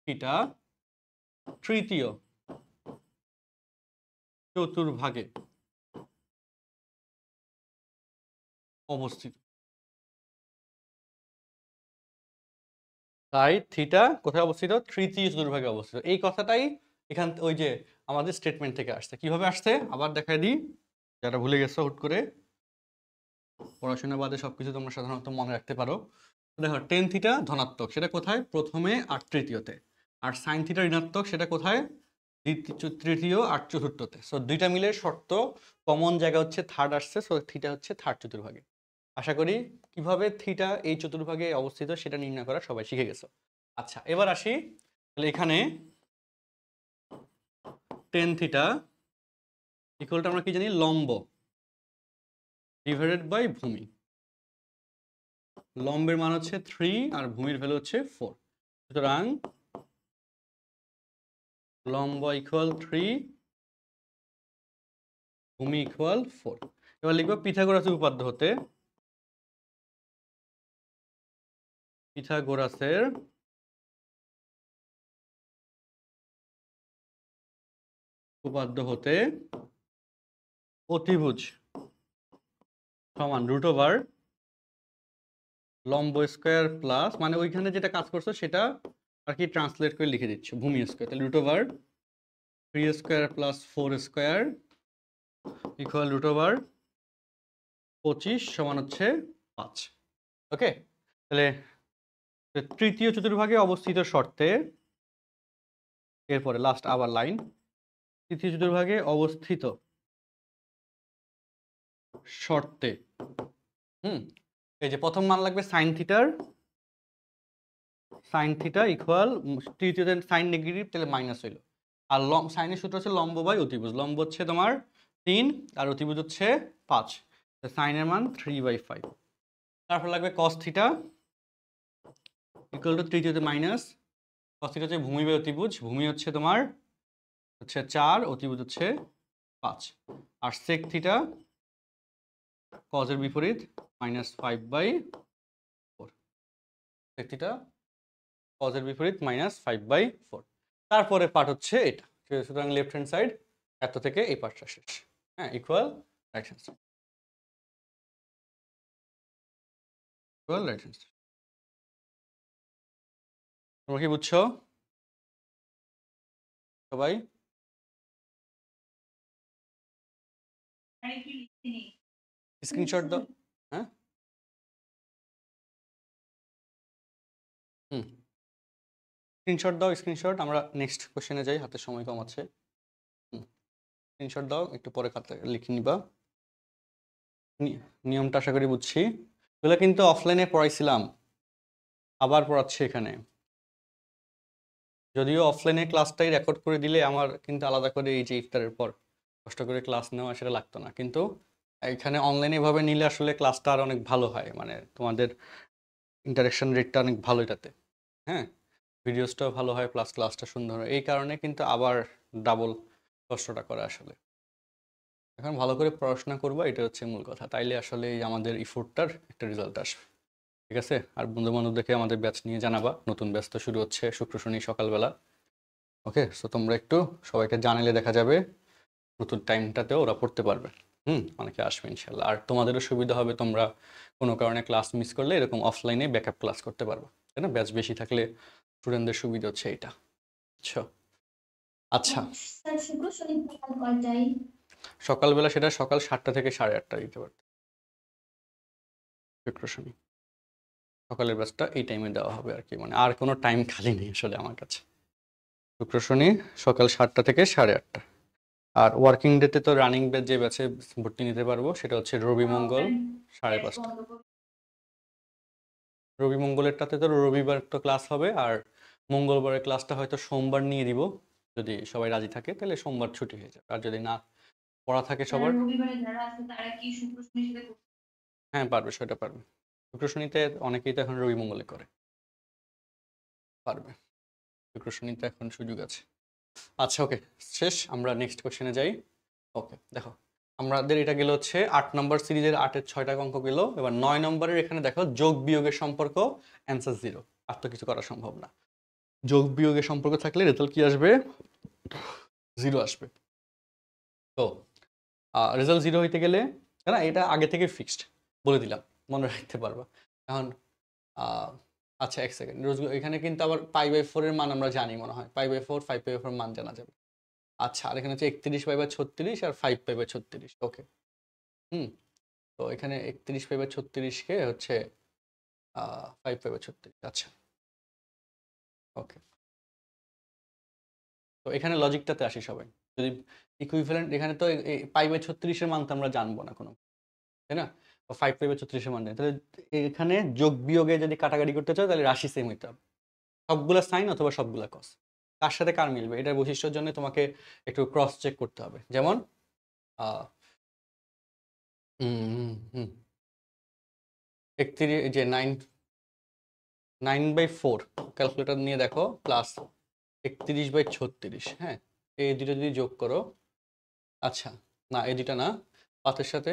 থিটা তৃতীয় চতুর্ভাগে অবস্থিত। তাই থিটা কোথায় অবস্থিত? তৃতীয় চতুর্ভাগে অবস্থিত। এই কথাটাই এখান ওই যে আমাদের স্টেটমেন্ট থেকে আসছে। কিভাবে আসছে আবার দেখাই দিই, যারা ভুলে গেছো হুট করে, পড়াশোনা বাদে সবকিছু তোমরা সাধারণত মনে রাখতে পারো। দেখো টেন থিটা ধনাত্মক, সেটা কোথায়? প্রথমে আর তৃতীয়তে। আর সাইন থিটা ঋণাত্মক, সেটা কোথায়? তৃতীয় আর চতুর্থতে। সো দুইটা মিলে শর্ত কমন জায়গা হচ্ছে থার্ড আসছে, সো থিটা হচ্ছে থার্ড চতুর্ভাগে। আশা করি কিভাবে থিটা এই চতুর্ভাগে অবস্থিত সেটা নির্ণয় করা সবাই শিখে গেছো। আচ্ছা, এবার আসি, তাহলে এখানে টেন থিটা ইকুয়ালটা আমরা কি জানি? লম্ব ডিভাইডেড বাই ভূমি। লম্বের মান হচ্ছে 3 আর ভূমির ভ্যালু হচ্ছে 4। সুতরাং লম্ব ইকুয়াল 3, ভূমি ইকুয়াল 4। এবার লিখবো পিথাগোরাসের উপপাদ্য হতে, পিথাগোরাসের উপপাদ্য হতে অতিভুজ সমান √ লম্ব স্কোয়ার প্লাস, মানে ওইখানে যেটা কাজ করছো সেটা আর কি ট্রান্সলেট করে লিখে দিচ্ছ, ভূমি স্কোয়ার। তাহলে √ 3 স্কোয়ার প্লাস 4 স্কোয়ার ইকুয়াল √ 25 সমান হচ্ছে 5। ওকে, তাহলে তৃতীয় চতুর্ভাগে অবস্থিত শর্তে, এরপরে লাস্ট আবার লাইন, তৃতীয় চতুর্ভাগে অবস্থিত শর্তে, এই যে প্রথম মান লাগবে সাইন থিটা ইকুয়াল, তৃতীয়তে সাইন নেগেটিভ তাহলে মাইনাস হইলো। আর সাইনের সূত্র হচ্ছে লম্ব বাই অতিভুজ। লম্ব হচ্ছে তোমার 3 আর অতিভুজ হচ্ছে 5, সাইনের মান 3/5। তারপর লাগবে কস থিটা ইকুয়াল টু তৃতীয়তে মাইনাস, কস থিটা হচ্ছে ভূমি বাই অতিভুজ। ভূমি হচ্ছে তোমার 4, অতিভুজ হচ্ছে 5। আর সেক থিটা কজের বিপরীত -5/4, সেক থিটা কজের বিপরীত -5/4। তারপরে পার্ট হচ্ছে এটা। সুতরাং লেফট হ্যান্ড সাইড এত থেকে এই পার্টটা শেষ, হ্যাঁ, equal right hand side, equal right hand side. তোমরা কি বুঝছো সবাই? আরেকটু লিখে নিই। স্ক্রিনশট দাও। হ্যাঁ, স্ক্রিনশট দাও, স্ক্রিনশট। আমরা নেক্সট কোশ্চেনে যাই, হাতে সময় কম আছে। স্ক্রিনশট দাও, একটু পরে খাতা লিখে নিবা। নিয়মটা আশা করি বুঝছি। এগুলো কিন্তু অফলাইনে পড়াইছিলাম, আবার পড়াচ্ছি এখানে। যদিও অফলাইনে ক্লাসটাই রেকর্ড করে দিলে আমার কিন্তু আলাদা করে এই যে ইফতারের পর কষ্ট করে ক্লাস নেওয়া সেটা লাগতো না, কিন্তু এখানে অনলাইনে এভাবে নিলে আসলে ক্লাসটা আর অনেক ভালো হয়, মানে তোমাদের ইন্টারেকশন রেটটা অনেক ভালো এটাতে, হ্যাঁ, ভিডিওসটাও ভালো হয় প্লাস ক্লাসটা সুন্দর হয়। এই কারণে কিন্তু আবার ডাবল কষ্টটা করে আসলে। এখন ভালো করে পড়াশোনা করবো, এটা হচ্ছে মূল কথা, তাইলে আসলে এই আমাদের ইফোর্টটার একটা রেজাল্ট আসবে। ঠিক আছে? আর বন্ধু বান্ধবদেরকে আমাদের ব্যাচ নিয়ে জানাবা, নতুন ব্যাচ তো শুরু হচ্ছে শুক্র শনি সকালবেলা। ওকে, সো তোমরা একটু সবাইকে জানালে দেখা যাবে নতুন টাইমটাতেও ওরা পড়তে পারবে। অনেকে আসবে ইনশাল্লাহ। আর তোমাদেরও সুবিধা হবে, তোমরা কোনো কারণে ক্লাস মিস করলে এরকম অফলাইনে ব্যাকআপ ক্লাস করতে পারবে, তাই না? ব্যাচ বেশি থাকলে স্টুডেন্টদের সুবিধা হচ্ছে এইটা, বুঝছো? আচ্ছা, স্যার শুক্র শনি সকাল কয়টায়? সকালবেলা সেটা সকাল 7টা থেকে 8:30 দিতে পারবে। শুক্র শনি সকালের ব্যাচটা এই টাইমে দেওয়া হবে আর কি, মানে আর কোনো টাইম খালি নেই আসলে আমার কাছে। শুক্র শনি সকাল 7টা থেকে 8:30। আর ওয়ার্কিং ডেতে তো রানিং ব্যাচ যে ব্যাচে ভর্তি নিতে পারবো সেটা হচ্ছে রবি মঙ্গল 5:30। রবি মঙ্গলেরটাতে তো রবিবার তো ক্লাস হবে, আর মঙ্গলবারের ক্লাসটা হয়তো সোমবার নিয়ে দিব, যদি সবাই রাজি থাকে তাহলে সোমবার ছুটি হয়ে যাবে, আর যদি না পড়া থাকে সবার। রবিবারে যারা আছে তারা কি শুক্র শনির সাথে হ্যাঁ পারবে, সেটা পারবে। শুক্র শনিতে অনেকেই তো এখন রবি মঙ্গলে করে, পারবে। শুক্র শনিতে এখন সুযোগ আছে। আচ্ছা ওকে, শেষ, আমরা নেক্সট কোশ্চেনে যাই। ওকে দেখো, আমাদের এটা গেল হচ্ছে 8 নম্বর সিরিজের 8-এর 6টা অঙ্ক গেল। এবার 9 নম্বরের এখানে দেখো যোগ বিয়োগের সম্পর্ক, অ্যান্সার 0। আর তো কিছু করা সম্ভব না। যোগ বিয়োগের সম্পর্ক থাকলে রেজাল্ট কি আসবে? 0 আসবে। তো রেজাল্ট 0 হইতে গেলে, না এটা আগে থেকে ফিক্সড বলে দিলাম, মনে রাখতে পারবা। এখন আহ, আচ্ছা এক সেকেন্ড, এখানে কিন্তু আবার π/4 এর মান আমরা জানি মনে হয়, π/4 5/4 মান জানা যাবে। আচ্ছা, আর এখানে হচ্ছে 31/36 আর 5/36। ওকে, তো এখানে 31/36কে হচ্ছে 5/36। আচ্ছা ওকে, তো এখানে লজিকটাতে আসি সবাই। যদি ইকুইভ্যালেন্ট, এখানে তো π/36 মান তো আমরা জানবো না কোনো, তাই না? 5/36 মান জানি, তাহলে এখানে যোগ বিয়োগে যদি কাটাকাটি করতে চাও তাহলে রাশি সেম হইতে হবে, সবগুলা সাইন অথবা সবগুলা কস। কার সাথে কার মিলবে এটার বৈশিষ্ট্যের জন্য তোমাকে একটু ক্রস চেক করতে হবে। যেমন 31 যে 9/4 ক্যালকুলেটর নিয়ে দেখো, প্লাস 31/36। হ্যাঁ, এই দুটো যদি যোগ করো, আচ্ছা না এই দুটা না, 5-এর সাথে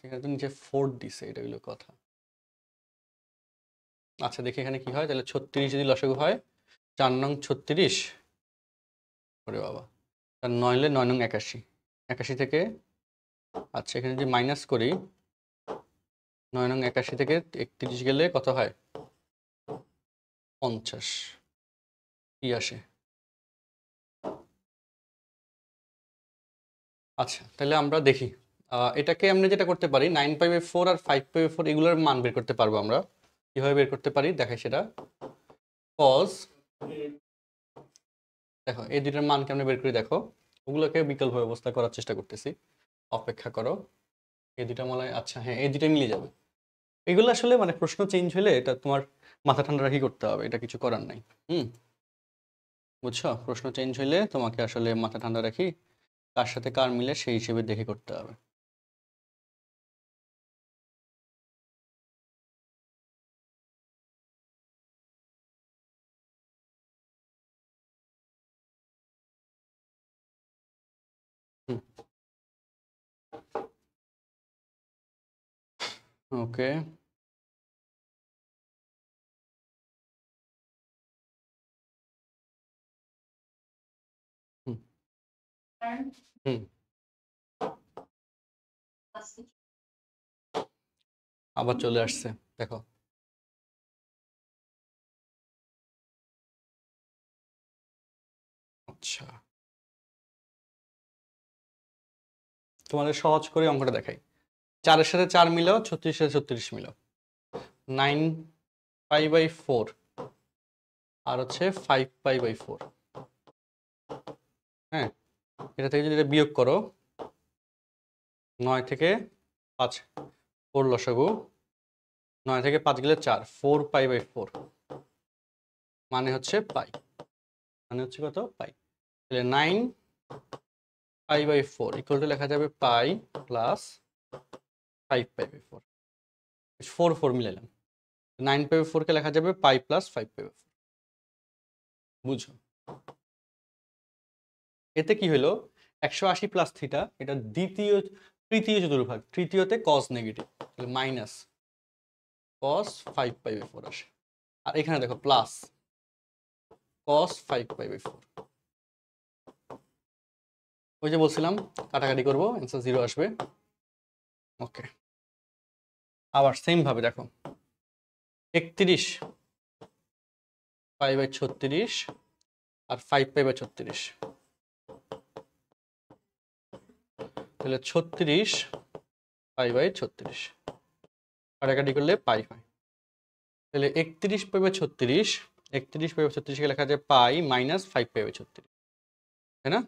এখানে তো নিচে 4 দিছে, এটা হলো কথা। আচ্ছা দেখি এখানে কি হয়, তাহলে 36 যদি লসাগু হয়, 4 নং 36, ওরে বাবা, তার 9 হলে 9 নং 81, 81 থেকে, আচ্ছা এখানে যদি মাইনাস করি, 9 নং 81 থেকে 31 গেলে কত হয়? 50। কি আসে? আচ্ছা তাহলে আমরা দেখি, এটাকে আমরা যেটা করতে পারি, 9/4 আর 5/4 এগুলোর মান বের করতে পারবো আমরা। কিভাবে বের করতে পারি দেখাই সেটা। কজ, দেখো এই দুইটার মান কেমনে বের করে দেখো, ওগুলোকে বিকল্প ব্যবস্থা করার চেষ্টা করতেছি, অপেক্ষা করো। এই দুইটা মনে হয়, আচ্ছা হ্যাঁ এই দুইটা মিলে যাবে। এগুলো আসলে মানে প্রশ্ন চেঞ্জ হলে এটা তোমার মাথা ঠান্ডা রাখি করতে হবে, এটা কিছু করার নাই। বুঝছো, প্রশ্ন চেঞ্জ হইলে তোমাকে আসলে মাথা ঠান্ডা রাখি কার সাথে কার মিলে সেই হিসেবে দেখে করতে হবে। ওকে, হুম, আবার চলে আসছে দেখো। আচ্ছা তোমাদের সহজ করে অঙ্কটা দেখাই। 4-এর সাথে 4 মিলাও, 36-এর সাথে 36 মিলাও। 9π/4 আর হচ্ছে 5π/4। হ্যাঁ, এটা থেকে যদি এটা বিয়োগ করো, 9 থেকে 5, 4 লসাগু, 9 থেকে 5 গেলে 4, 4π/4 মানে হচ্ছে পাই, মানে হচ্ছে কত? পাই। তাহলে 9π/4 ইকুয়াল টু লেখা যাবে পাই প্লাস 5π/4। 4 মিলাইলাম, 9π/4 কে লেখা যাবে পাই প্লাস 5π/4। বুঝো, এতে কি হলো, 180 প্লাস থিটা, এটা তৃতীয় চতুর্ভাগ, তৃতীয়তে কস নেগেটিভ, তাহলে মাইনাস কস 5π/4 আসে। আর এখানে দেখো প্লাস কস 5π/4। ওই যে বলছিলাম কাটাকাটি করবো, অ্যান্সার 0 আসবে। ওকে, আবার সেম ভাবে দেখো, 31π/36 আর 5π/36, তাহলে 36π/36 কাটাকাটি করলে পাই হয়। তাহলে 31π/36 কে লেখা যায় পাই মাইনাস 5π/36, তাই না?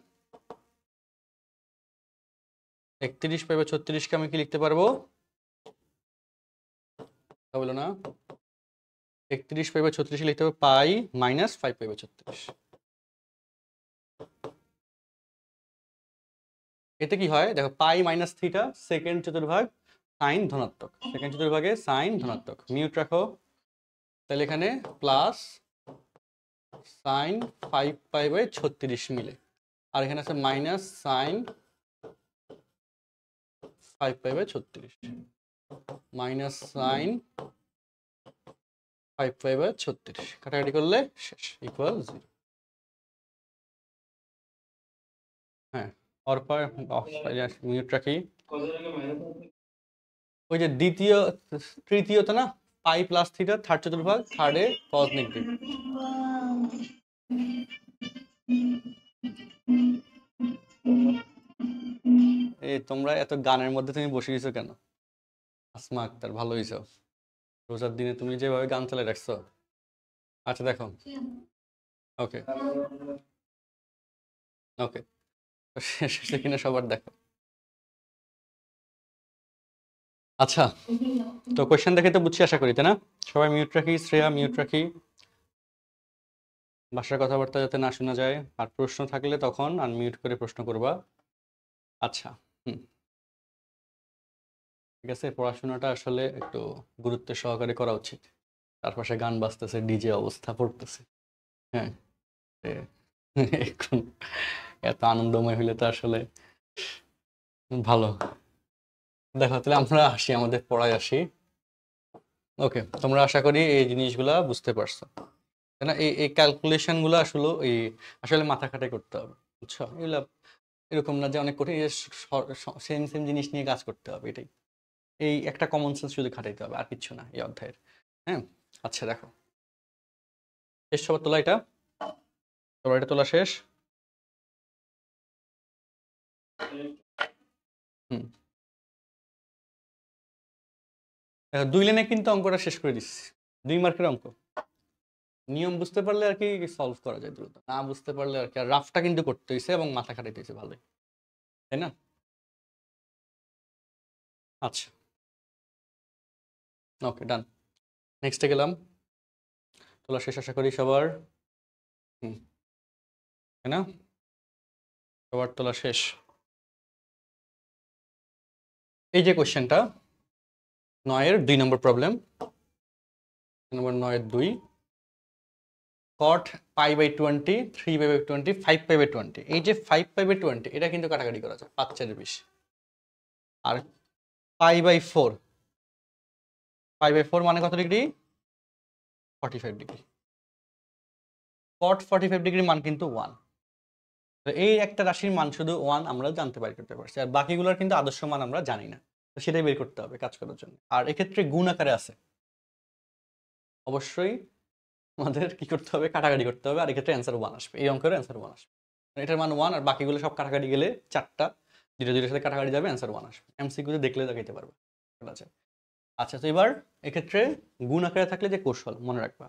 31/36 কে আমি কি লিখতে পারবো? বলো না, 31/36 লিখতে হবে পাই মাইনাস 5/36। এতে কি হয় দেখো, পাই মাইনাস থিটা সেকেন্ড চতুর্ভাগ সাইন ধনাত্মক, সেকেন্ড চতুর্ভাগে সাইন ধনাত্মক, মিউট রাখো, তাহলে এখানে প্লাস সাইন 5π/36 মিলে, আর এখানে আছে মাইনাস সাইন 5π/36, মাইনাস সাইন 5π/36 কাটাকাটি করলে শেষ, ইকুয়াল 0। হ্যাঁ, অর্পা মিউট রাখি। ওই যে তৃতীয়টা না, পাই প্লাস থিটা থার্ড চতুর্ভাগ, থার্ডে কজ নেগেটিভ। এই তোমরা এত গানের মধ্যে তুমি বসে গেছো কেন? আসমা আক্তার, ভালো হয়েছো, রোজার দিনে তুমি যেভাবে গান চালিয়ে রাখছো। আচ্ছা দেখো, ওকে ওকে, শেষে কিনা সবার দেখো। আচ্ছা, তো কোয়েশ্চেন দেখে তো বুঝছি আশা করি, তাই না? সবাই মিউট রাখি, শ্রেয়া মিউট রাখি, বাসার কথাবার্তা যাতে না শোনা যায়, আর প্রশ্ন থাকলে তখন আনমিউট করে প্রশ্ন করবা। আচ্ছা, ঠিক আছে, পড়াশোনাটা আসলে একটু গুরুত্ব সহকারে করা উচিত। তার পাশে গান বাজতেছে, ডিজে অবস্থা পড়তেছে, হ্যাঁ, এখন এত আনন্দময় হইলে তো আসলে ভালো। দেখো তাহলে আমরা আসি, আমাদের পড়ায় আসি। ওকে, তোমরা আশা করি এই জিনিসগুলা বুঝতে পারছো, তাই না? এই ক্যালকুলেশন গুলো আসলে মাথা খাটাই করতে হবে, বুঝছো? এগুলা এরকম না যে অনেক কঠিন, সেম সেম জিনিস নিয়ে কাজ করতে হবে, এটাই। এই একটা কমন সেন্স শুধু খাটাইতে হবে, আর কিচ্ছু না এই অধ্যায়ের। হ্যাঁ, আচ্ছা দেখো, শেষ সবার তোলা, এটা সবার এটা তোলা শেষ। দেখো 2 লাইনে কিন্তু অঙ্কটা শেষ করে দিচ্ছি, 2 মার্কের অঙ্ক। নিয়ম বুঝতে পারলে আর কি সলভ করা যায় দ্রুত, না বুঝতে পারলে আর কি। আর রাফটা কিন্তু করতে হয়েছে এবং মাথা খাটাইতে হয়েছে ভালোই, তাই না? আচ্ছা, ওকে, ডান। নেক্সটে গেলাম, তোলা শেষ আশা করি সবার, তাই না? সবার তোলা শেষ। এই যে কোশ্চেনটা 9-এর 2 নম্বর প্রবলেম, নম্বর 9-এর 2, cot π/20, 3π/20, 5π/20। এই যে 5π/20 এটা কিন্তু কাটাকাটি করা যায়, 5/4। আর π/4, π/4 মানে কত ডিগ্রি? 45 ডিগ্রি। cot 45 ডিগ্রির মান কিন্তু 1। তো এই একটা রাশির মান শুধু 1 আমরা জানতে করতে পারছি, আর বাকিগুলোর কিন্তু আদর্শ মান আমরা জানি না, তো সেটাই বের করতে হবে কাজ করার জন্য। আর এক্ষেত্রে গুণ আকারে আছে, অবশ্যই আমাদের কি করতে হবে? কাটাকাটি করতে হবে, আর এক্ষেত্রে অ্যান্সার 1 আসবে, এই অঙ্কের অ্যান্সার 1 আসবে। এটার মান 1, আর বাকিগুলো সব কাটাকাটি গেলে 4টা দুটো দুটোর সাথে কাটাকাটি যাবে, অ্যান্সার 1 আসবে। এমসিকিউতে দেখলে দেখাইতে পারবে। আচ্ছা আচ্ছা, তো এবার এক্ষেত্রে গুণ আকারে থাকলে যে কৌশল মনে রাখবা,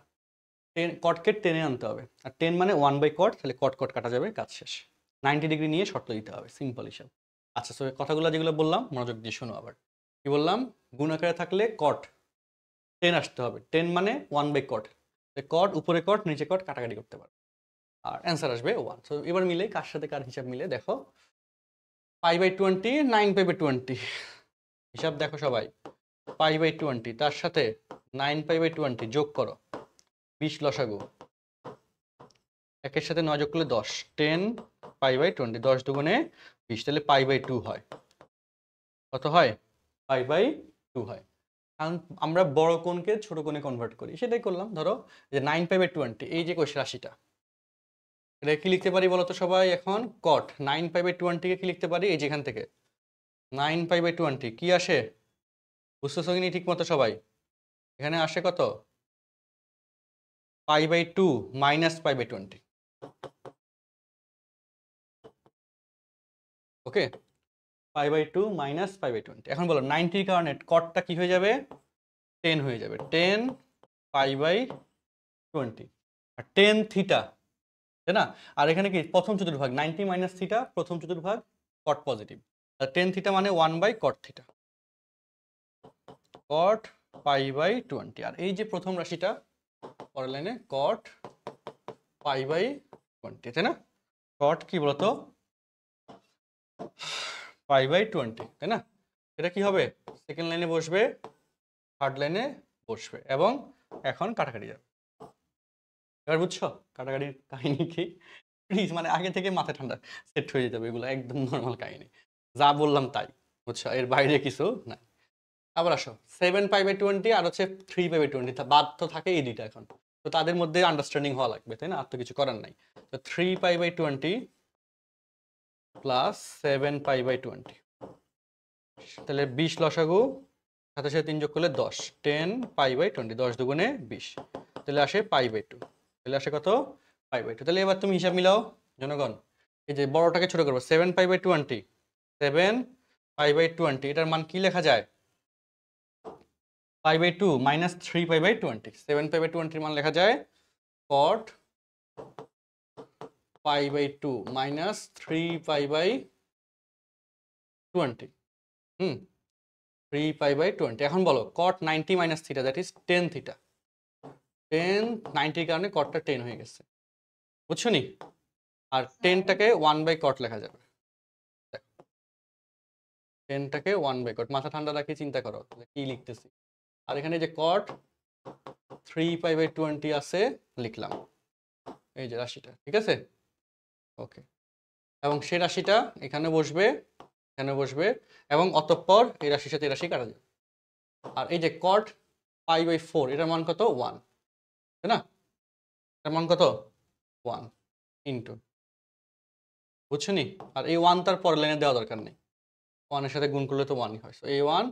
কটকে টেনে আনতে হবে, আর 10 মানে 1/cot, তাহলে কট কট কাটা যাবে, কাজ শেষ। 90 ডিগ্রি নিয়ে শর্ত দিতে হবে, সিম্পল হিসাব। আচ্ছা, তো কথাগুলো যেগুলো বললাম মনোযোগ দিয়ে শোনো। আবার কি বললাম? গুণ আকারে থাকলে কট 10 আসতে হবে, 10 মানে 1/cot, কট উপরে কট নিচে কট কাটাকাটি করতে পারবে, আর অ্যান্সার আসবে 1। তো এবার মিলে কার সাথে কার হিসাব মিলে দেখো, π/20, 9π/20 হিসাব দেখো সবাই, π/20 তার সাথে 9π/20 যোগ করো, 20 লসাগু, একের সাথে 9 যোগ করলে 10, 10 π/20, 10 দুগুণে 20, তাহলে π/2 হয়। কত হয়? π/2 হয়। কারণ আমরা বড় কোণকে ছোট কোণে কনভার্ট করি, সেটাই করলাম। ধরো যে 9π/20, এই যে কোষ রাশিটা, এটা কি লিখতে পারি বলতো সবাই এখন? কট 9π/20 কে কি লিখতে পারি? এই যেখান থেকে 9π/20 কি আসে? বুঝতেছো কি ঠিক মতো সবাই? এখানে আসে কত? π/2 মাইনাস π/20। ওকে, π/2 মাইনাস π/20। এখন বলো 90 কারণে কটটা কি হয়ে যাবে? 10 হয়ে যাবে, 10 π/20, আর 10 থিটা, তাই না? আর এখানে কি প্রথম চতুর্ভাগ, 90 মাইনাস থিটা প্রথম চতুর্ভাগ, কট পজিটিভ, টেন থিটা মানে 1/cot থিটা, cot π/20। আর এই যে প্রথম রাশিটা পরের লাইনে cot π/20, তাই না? cot কি বলতো, π/20, তাই না? এটা কি হবে, সেকেন্ড লাইনে বসবে, থার্ড লাইনে বসবে, এবং এখন কাটাকাটি যাবে। এবার বুঝছো কাটাকাটির কাহিনী কি? প্লিজ মানে আগে থেকে মাথা ঠান্ডা সেট হয়ে যেতে হবে, এগুলো একদম নর্মাল কাহিনী, যা বললাম তাই, বুঝছো, এর বাইরে কিছু না। আবার আসো 7π/20 আর হচ্ছে 3π/20, বাদ তো থাকে এই দুইটা এখন, তো তাদের মধ্যে আন্ডারস্ট্যান্ডিং হওয়া লাগবে, তাই না? আর তো কিছু করার নাই। তো 3π/20 প্লাস 7π/20, তাহলে 20 লসাগু, সাথে সাথে 3 যোগ করলে 10, 10π/20, 10 দুগুণে 20, তাহলে আসে π/2, তাহলে আসে কত, π/2। তাহলে এবার তুমি হিসাব মিলাও জনগণ, এই যে বড়টাকে ছোট করবো, 7π/20, 7π/20, এটার মান কি লেখা যায়, π/2 মাইনাস 3π/20, 7π/20 মান লেখা যায় cot π/2 মাইনাস 3π/20, 3π/20। এখন বলো cot 90 minus theta, that is 10 theta, 10 90-র কারণে cotটা 10 হয়ে গেছে, বুঝছো নি? আর 10টাকে 1/cot লেখা যাবে, 10টাকে 1/cot, মাথা ঠান্ডা রাখি চিন্তা করো কি লিখতেছি। আর এখানে যে cot 3π/20 আছে লিখলাম, এই যে রাশিটা, ঠিক আছে, ওকে। এবং সেই রাশিটা এখানে বসবে, এখানে বসবে, এবং অতঃপর এই রাশির সাথে এই রাশি কাটা যাবে। আর এই যে cot π/4, এটার মান কত, 1, তাই না? এটার মান কত, 1 ইন্টু, বুঝছো নি? আর এই 1 তার পরের লাইনে দেওয়া দরকার নেই, 1 এর সাথে গুণ করলে তো 1ই হয়, এই 1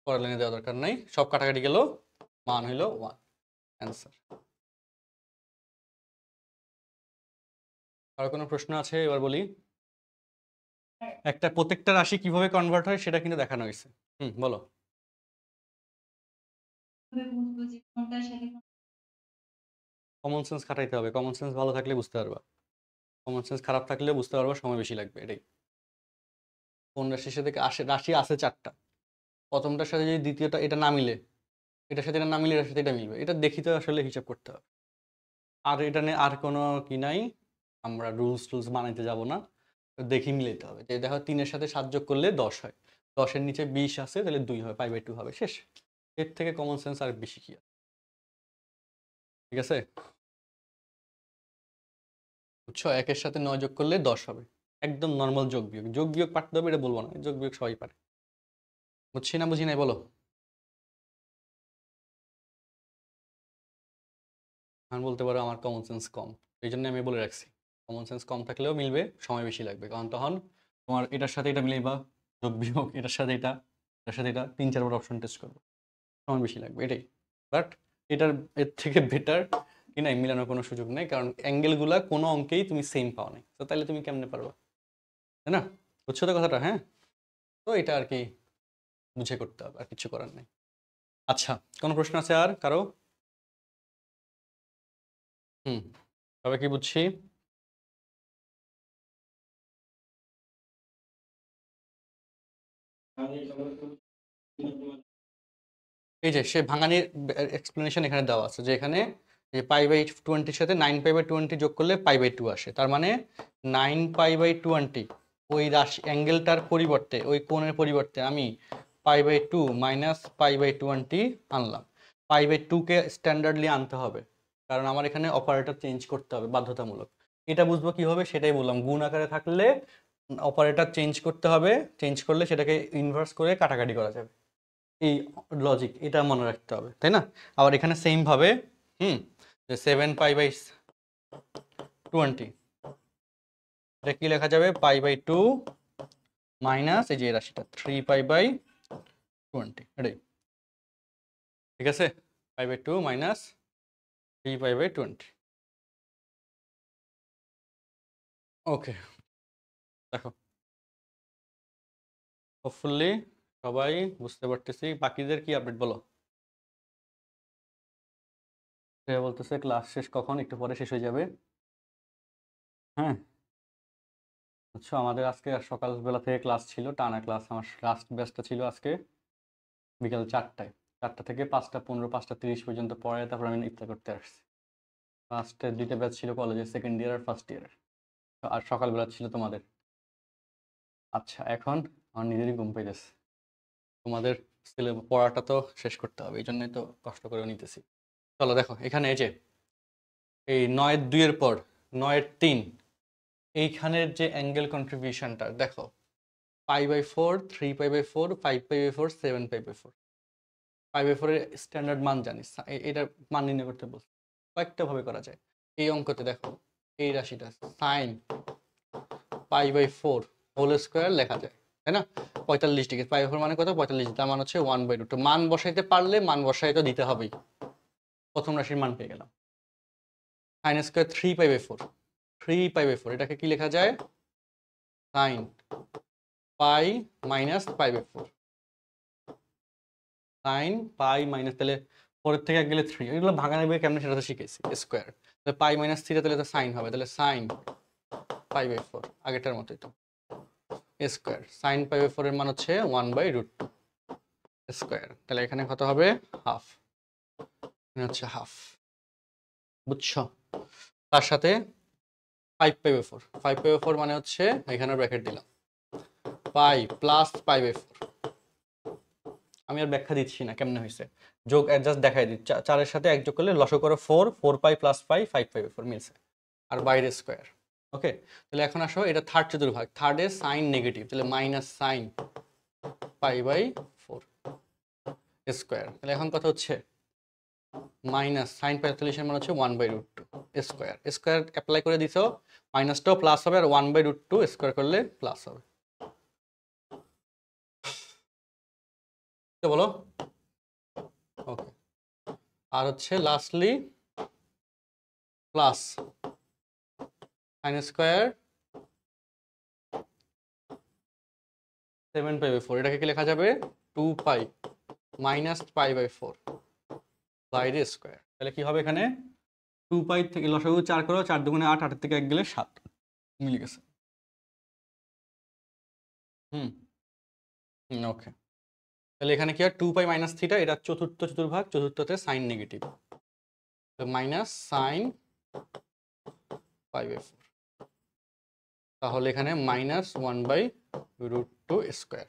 পরের লাইনে দেওয়া দরকার নেই, সব কাটাকাটি গেল, মান হইল 1, অ্যান্সার। আর কোনো প্রশ্ন আছে? এবার বলি, একটা প্রত্যেকটা রাশি কিভাবে কনভার্ট হয় সেটা কিন্তু দেখানো হয়েছে। বলো। বুঝবো যে কোনটার সাথে কমন সেন্স খাটাইতে হবে, কমন সেন্স ভালো থাকলে বুঝতে পারবা, কমন সেন্স খারাপ থাকলে বুঝতে পারবা সময় বেশি লাগবে, এটাই। কোন রাশির সাথে আসে, রাশি আছে 4টা, প্রথমটার সাথে যদি দ্বিতীয়টা এটা না মিলে, এটার সাথে এটা না মিলে এটার সাথে এটা মিলবে, এটা দেখি তো আসলে হিসাব করতে হবে। আর এটা নিয়ে আর কোনো কি নাই, আমরা রুলস টুলস বানাইতে যাব না, দেখি মিলাইতে হবে। যে দেখো 3-এর সাথে 7 যোগ করলে 10 হয়, 10-এর নিচে 20 আছে, তাহলে 2 হয়, π/2 হবে, শেষ। এর থেকে কমন সেন্স আর বেশি কি আছে? ঠিক আছে, বুঝছো, 1-এর সাথে 9 যোগ করলে 10 হবে, একদম নর্মাল যোগ বিয়োগ, যোগ বিয়োগ পারতে হবে এটা বলবো না, যোগ বিয়োগ সবাই পারে। বুঝছি না বুঝি নাই বলো। আমি বলতে পারো আমার কমন সেন্স কম, এই জন্য আমি বলে রাখছি কমন সেন্স কম থাকলেও মিলবে, সময় বেশি লাগবে, কারণ তখন তোমার এটার সাথে এটা মিলাইবা, যোগ বিয়োগ, এটার সাথে এটা, এটার সাথে এটা, 3-4বার অপশন টেস্ট করবো, সময় বেশি লাগবে, এটাই। বাট এটার এর থেকে বেটার কি নাই, মিলানোর কোনো সুযোগ নেই, কারণ অ্যাঙ্গেলগুলা কোনো অঙ্কেই তুমি সেম পাও নাই, তো তাহলে তুমি কেমনে পারবা, তাই না? বুঝছো তো কথাটা? হ্যাঁ, তো এটা আর কি বুঝে করতে হবে, আর কিছু করার নেই। আচ্ছা, কোনো প্রশ্ন আছে আর কারো? তবে কি বুঝছি? এই যে সে ভাঙানির এক্সপ্লেনেশন এখানে দেওয়া আছে, যে এখানে যে π/20 সাথে 9π/20 যোগ করলে π/2 আসে, তার মানে 9π/20 ওই রাশি অ্যাঙ্গেলটার পরিবর্তে, ওই কোণের পরিবর্তে আমি π/2 মাইনাস π/20 আনলাম। π/2-কে স্ট্যান্ডার্ডলি আনতে হবে, কারণ আমার এখানে অপারেটর চেঞ্জ করতে হবে বাধ্যতামূলক। এটা বুঝবো কিভাবে, সেটাই বললাম, গুণ আকারে থাকলে অপারেটর চেঞ্জ করতে হবে, চেঞ্জ করলে সেটাকে ইনভার্স করে কাটাকাটি করা যাবে, এই লজিক, এটা মনে রাখতে হবে, তাই না? আবার এখানে সেম ভাবে 7π/20, এটা কি লেখা যাবে, π/2 মাইনাস এই যে রাশিটা 3π/20, এটাই, ঠিক আছে, π/2 মাইনাস 3π/20। ওকে, দেখো হোপফুলি সবাই বুঝতে পারতেছি। বাকিদের কি আপডেট বলো? সে বলতেছে ক্লাস শেষ কখন, একটু পরে শেষ হয়ে যাবে। হ্যাঁ, বুঝছো, আমাদের আজকে সকালবেলা থেকে ক্লাস ছিল, টানা ক্লাস। আমার লাস্ট ব্যাচটা ছিল আজকে বিকাল 4টায়, 4টা থেকে 5টা 15 5টা 30 পর্যন্ত পড়ায় তারপর আমি ইফতার করতে আসছি। ফার্স্টের 2টা ব্যাচ ছিল কলেজের, সেকেন্ড ইয়ার আর ফার্স্ট ইয়ারের, আর সকালবেলা ছিল তোমাদের। আচ্ছা, এখন আমার নিজেরই ঘুম পাইতেছে। তোমাদের স্কুলে পড়াটা তো শেষ করতে হবে, এই জন্যই তো কষ্ট করে নিতেছি। চলো দেখো এখানে এই যে এই 9-2 পর 9-3, এইখানের যে অ্যাঙ্গেল কন্ট্রিবিউশনটা দেখো, π/4, 3π/4, 5π/4, 7π/4। 5/4 এর স্ট্যান্ডার্ড মান জানিস, এটার মান নির্ণয় করতে বলছি। কয়েকটা ভাবে করা যায়। এই অঙ্কতে দেখো, এই রাশিটা সাইন π/4 হোল স্কোয়ার লেখা যায়, তাই না? 45 ডিগ্রি। π/4 মানে কত? 45, তার মান হচ্ছে 1/√। মান বসাইতে পারলে মান বসাই তো দিতে হবেই। প্রথম রাশির মান পেয়ে গেলাম। সাইন স্কোয়ার 3π/4, 3π/4 এটাকে কি লেখা যায়? Sine pi minus π/4, sine pi minus, তাহলে 4 থেকে 1 গেলে 3, এগুলো ভাঙা নেবে কেমন সেটা তো শিখেছি। স্কোয়ার, তাহলে পাই মাইনাস 3, তাহলে তো সাইন হবে, তাহলে সাইন π/4 আগেরটার মতোই তো স্কোয়ার। সাইন π/4 এর মান হচ্ছে 1/√2 স্কোয়ার, তাহলে এখানে কত হবে? হাফ, হচ্ছে হাফ। বুঝছো? তার সাথে 5π/4, 5π/4 মানে হচ্ছে এখানে ব্র্যাকেট দিলাম পাই প্লাস π/4। আমি আর ব্যাখ্যা দিচ্ছি না কেমনে হয়েছে, যোগ জাস্ট দেখাই দিই। 4-এর সাথে 1 যোগ করলে লসও করো 4, 4π প্লাস পাই 5π/4 মিলছে, আর বাইরে স্কোয়ার। ওকে, তাহলে এখন আসো, এটা থার্ড চতুর্ভাগ, থার্ডে সাইন নেগেটিভ, তাহলে মাইনাস সাইন π/4 স্কোয়ার। তাহলে এখন কথা হচ্ছে মাইনাস সাইন 45 মান হচ্ছে 1/√2 স্কোয়ার। স্কোয়ার অ্যাপ্লাই করে দিছো, মাইনাসটাও প্লাস হবে, আর 1/√2 স্কোয়ার করলে প্লাস হবে। তো বলো। ওকে, আর হচ্ছে লাস্টলি প্লাস সাইন স্কোয়ার 7π/4, এটাকে কি লেখা যাবে? 2π মাইনাস π/4 বাইরে স্কোয়ার। তাহলে কি হবে এখানে? 2π থেকে লসাগু 4 করো, 4 দুগুণে 8, 8 থেকে 1 গেলে 7, মিলে গেছে। হুম ওকে, তাহলে এখানে কি হয়? 2π মাইনাস থিটা, এটা চতুর্থ চতুর্ভাগ, চতুর্থতে সাইন নেগেটিভ, মাইনাস সাইন π/4, তাহলে এখানে মাইনাস 1/√2 স্কোয়ার,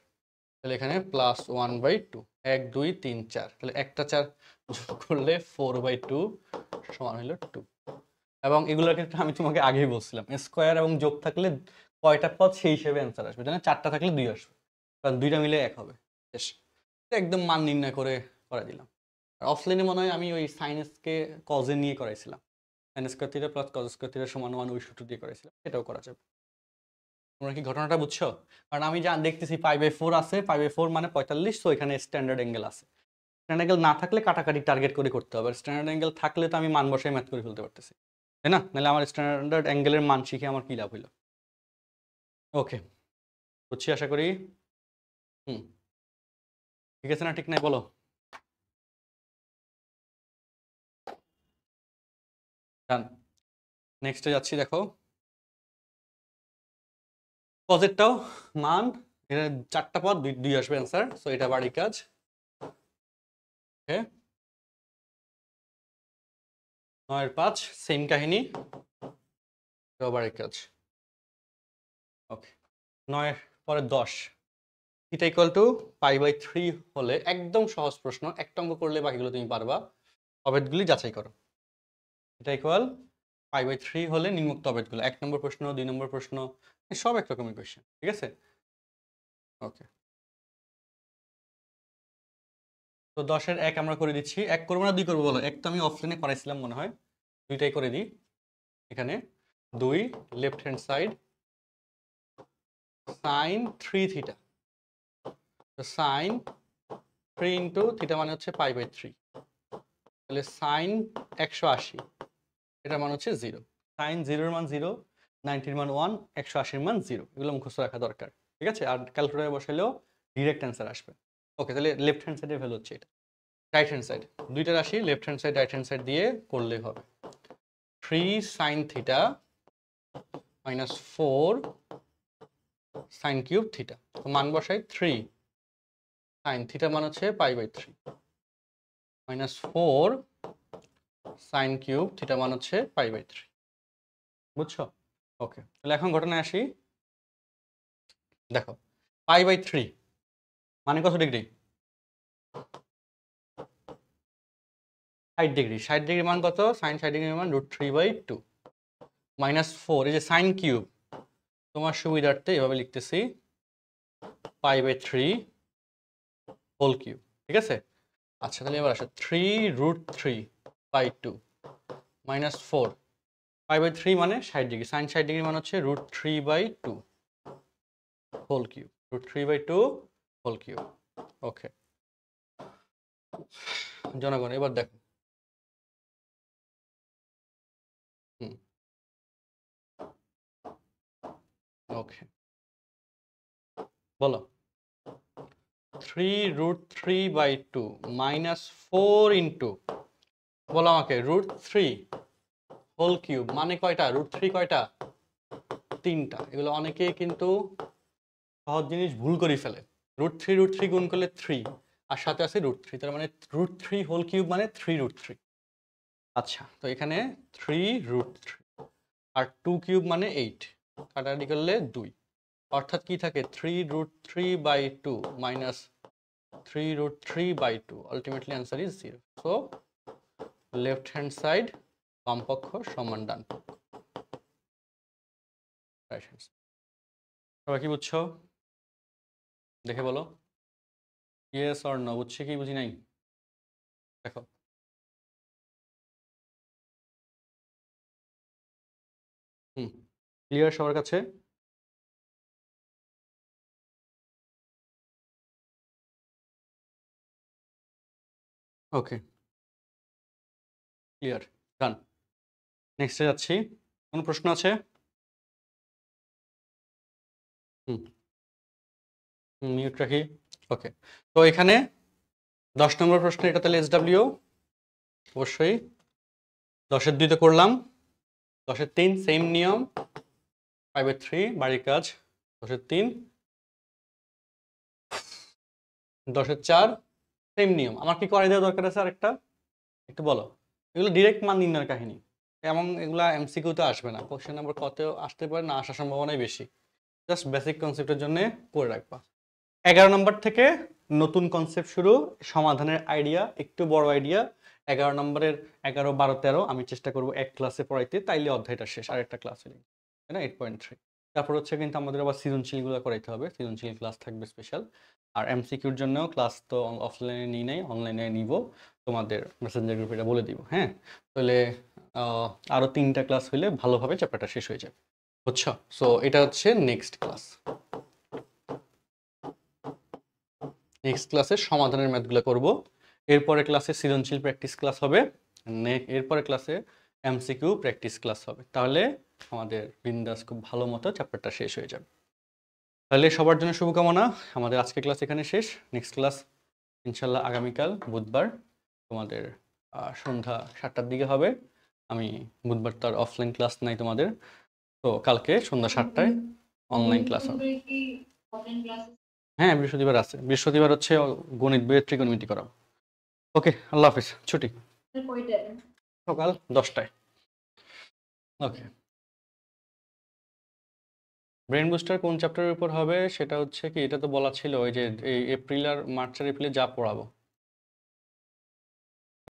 তাহলে এখানে প্লাস 1/2, 1 2 3 4, তাহলে একটা 4 যোগ করলে 4/2 সমান হলো 2। এবং এগুলোর ক্ষেত্রে আমি তোমাকে আগেই বলছিলাম, স্কোয়ার এবং যোগ থাকলে কয়টা পদ সেই হিসেবে অ্যান্সার আসবে, তাই না? 4টা থাকলে 2 আসবে, কারণ 2টা মিলে 1 হবে। বেশ, একদম মান নির্ণয় করে করা দিলাম। আর অফলাইনে মনে হয় আমি ওই সাইন্সকে কজে নিয়ে করাইছিলাম, sine square theta plus cos square theta সমান 1, ওই সূত্র দিয়ে করাইছিলাম, এটাও করা যাবে। তোমরা কি ঘটনাটা বুঝছো? কারণ আমি যা দেখতেছি π/4 আছে, π/4 মানে 45, তো এখানে স্ট্যান্ডার্ড অ্যাঙ্গেল আছে। স্ট্যান্ডার্ড অ্যাঙ্গেল না থাকলে কাটাকাটি টার্গেট করে করতে হবে, আর স্ট্যান্ডার্ড অ্যাঙ্গেল থাকলে তো আমি মান বসায় ম্যাথ করে ফেলতে পারতেছি, তাই না? নাহলে আমার স্ট্যান্ডার্ড অ্যাঙ্গেলের মান শিখে আমার কি লাভ হইলো? ওকে, বুঝছি আশা করি। হুম, ঠিক আছে না ঠিক নাই বলো? ডান, নেক্সটে যাচ্ছি। দেখো পজেরটাও মান, এটা 4টা পদ, 2 আসবে অ্যান্সার, সো এটা বাড়ির কাজ। ওকে, 9-5 সেম কাহিনী, এটাও বাড়ির কাজ। ওকে, 9 পরে 10, থিটা ইকুয়াল টু π/3 হলে, একদম সহজ প্রশ্ন, একটা অঙ্ক করলে বাকিগুলো তুমি পারবা। অবেদগুলি যাচাই করো। থিটা ইকুয়াল π/3 হলে নিম্নোক্ত অবেদগুলো, 1 নম্বর প্রশ্ন, 2 নম্বর প্রশ্ন, সব একরকমই কোয়েশ্চেন, ঠিক আছে? ওকে, তো 10-এর 1 আমরা করে দিচ্ছি। 1 করবো না 2 করবো বলো? 1 তো আমি অফলাইনে করাইছিলাম মনে হয়, 2টাই করে দিই। এখানে 2 left hand side sine 3 theta, sine 3 into theta মানে হচ্ছে π/3, তাহলে সাইন 180, এটার মান হচ্ছে 0। সাইন 0-এর মান 0, 90-এর মান 1, 180-এর মান 0, এগুলো মুখস্থ রাখা দরকার, ঠিক আছে? আর ক্যালকুলেটরে বসাইলেও ডিরেক্ট অ্যান্সার আসবে। ওকে, তাহলে লেফট হ্যান্ড সাইডের ভ্যালু হচ্ছে এটা। রাইট হ্যান্ড সাইড, 2টা রাশি left hand side right hand side দিয়ে করলেই হবে। 3 sine theta minus 4 sine cube theta. তো মান বসাই 3 সাইন থিটা মান হচ্ছে π/3 মাইনাস 4 সাইন কিউব থিটা মান হচ্ছে π/3। বুঝছো? ওকে, তাহলে এখন ঘটনায় আসি। দেখো π/3 মানে কত ডিগ্রি? 60 ডিগ্রি। 60 ডিগ্রি মান কত? সাইন 60 ডিগ্রি মান √3/2 মাইনাস 4, এই যে সাইন কিউব, তোমার সুবিধার্থে এভাবে লিখতেছি π/3 হোল কিউব। ঠিক আছে? আচ্ছা, তাহলে এবার আসো 3√3/2 মাইনাস 4 π/3 মানে 60 ডিগ্রি, সাইন 60 ডিগ্রি মান হচ্ছে √3/2 হোল কিউব, √3/2 হোল কিউব। ওকে জনগণ, এবার দেখো ওকে বলো 3√3/2 মাইনাস 4 ইন্টু, বলো আমাকে √3 হোল কিউব মানে কয়টা? √3 কয়টা? 3টা। এগুলো অনেকেই কিন্তু সহজ জিনিস ভুল করে ফেলে। √3 গুণ করলে 3 আর সাথে আছে √3, তার মানে √3 হোল কিউব মানে 3√3। আচ্ছা, তো এখানে 3√3 আর 2 কিউব মানে 8, কাটাকাটি করলে 2, অর্থাৎ কি থাকে 3√3/2 minus 3√3/2, ultimately answer is 0। So left hand side বাম পক্ষ সমান ডান পক্ষ, রাইট হ্যান্ড সাইড। সবাই কি বুঝছো? দেখে বলো ইয়েস অর নো, বুঝছি কি বুঝি নাই? দেখো ক্লিয়ার সবার কাছে? ওকে ক্লিয়ার, ডান। নেক্সটে যাচ্ছি। কোনো প্রশ্ন আছে? মিউট রাখি। ওকে, তো এখানে 10 নম্বর প্রশ্ন, এটা তাহলে SW অবশ্যই 10-এর 2 তে করলাম, 10-এর 3 সেম নিয়ম, 5/3 বাড়ির কাজ, 10-এর 3, 10-এর 4 সেম নিয়ম। আমার কি করে দেওয়া দরকার আছে আরেকটা? একটু বলো। এগুলো ডিরেক্ট মান নির্ণয়ের কাহিনী, এমন এগুলা MCQ-তে আসবে না, কোশ্চেন নাম্বার কতেও আসতে পারে না, আসার সম্ভাবনাই বেশি। জাস্ট বেসিক কনসেপ্টের জন্য করে রাখবা। 11 নম্বর থেকে নতুন কনসেপ্ট শুরু, সমাধানের আইডিয়া, একটু বড় আইডিয়া। 11 নম্বরের 11, 12, 13 আমি চেষ্টা করবো এক ক্লাসে পড়াইতে, তাইলে অধ্যায়টা শেষ, আরেকটা ক্লাস হলে, তাই না? 8.3। তারপর হচ্ছে কিন্তু আমাদের আবার সৃজনশীলগুলো করাইতে হবে, সৃজনশীল ক্লাস থাকবে স্পেশাল। আর MCQর জন্য ক্লাস তো অফলাইনে নিই নাই, অনলাইনে নিব, তোমাদের মেসেঞ্জার গ্রুপে এটা বলে দিব। হ্যাঁ, তাহলে আরও 3টা ক্লাস হইলে ভালোভাবে চ্যাপ্টারটা শেষ হয়ে যাবে, বুঝছো? সো এটা হচ্ছে নেক্সট ক্লাস। নেক্সট ক্লাসে সমাধানের ম্যাথগুলো করব, এরপরে ক্লাসে সৃজনশীল প্র্যাকটিস ক্লাস হবে, এরপরে ক্লাসে MCQ প্র্যাকটিস ক্লাস হবে। তাহলে আমাদের বিন্দাস খুব ভালো মতো চ্যাপ্টারটা শেষ হয়ে যাবে। তাহলে সবার জন্য শুভকামনা। আমাদের আজকের ক্লাস এখানে শেষ। নেক্সট ক্লাস ইনশাল্লাহ আগামীকাল বুধবার তোমাদের সন্ধ্যা 7টার দিকে হবে। আমি বুধবার তো আর অফলাইন ক্লাস নাই তোমাদের, তো কালকে সন্ধ্যা 7টায় অনলাইন ক্লাস হবে। হ্যাঁ, বৃহস্পতিবার আছে, বৃহস্পতিবার হচ্ছে গণিত বইয়ের ত্রিকোণমিতি করাবো। ওকে, আল্লাহ হাফিজ, ছুটি। সকাল 10টায়। ওকে, ব্রেন বুস্টার কোন চ্যাপ্টারের উপর হবে সেটা হচ্ছে কি, এটা তো বলা ছিল ওই যে এই এপ্রিল আর মার্চ আর এপ্রিলে যা পড়াবো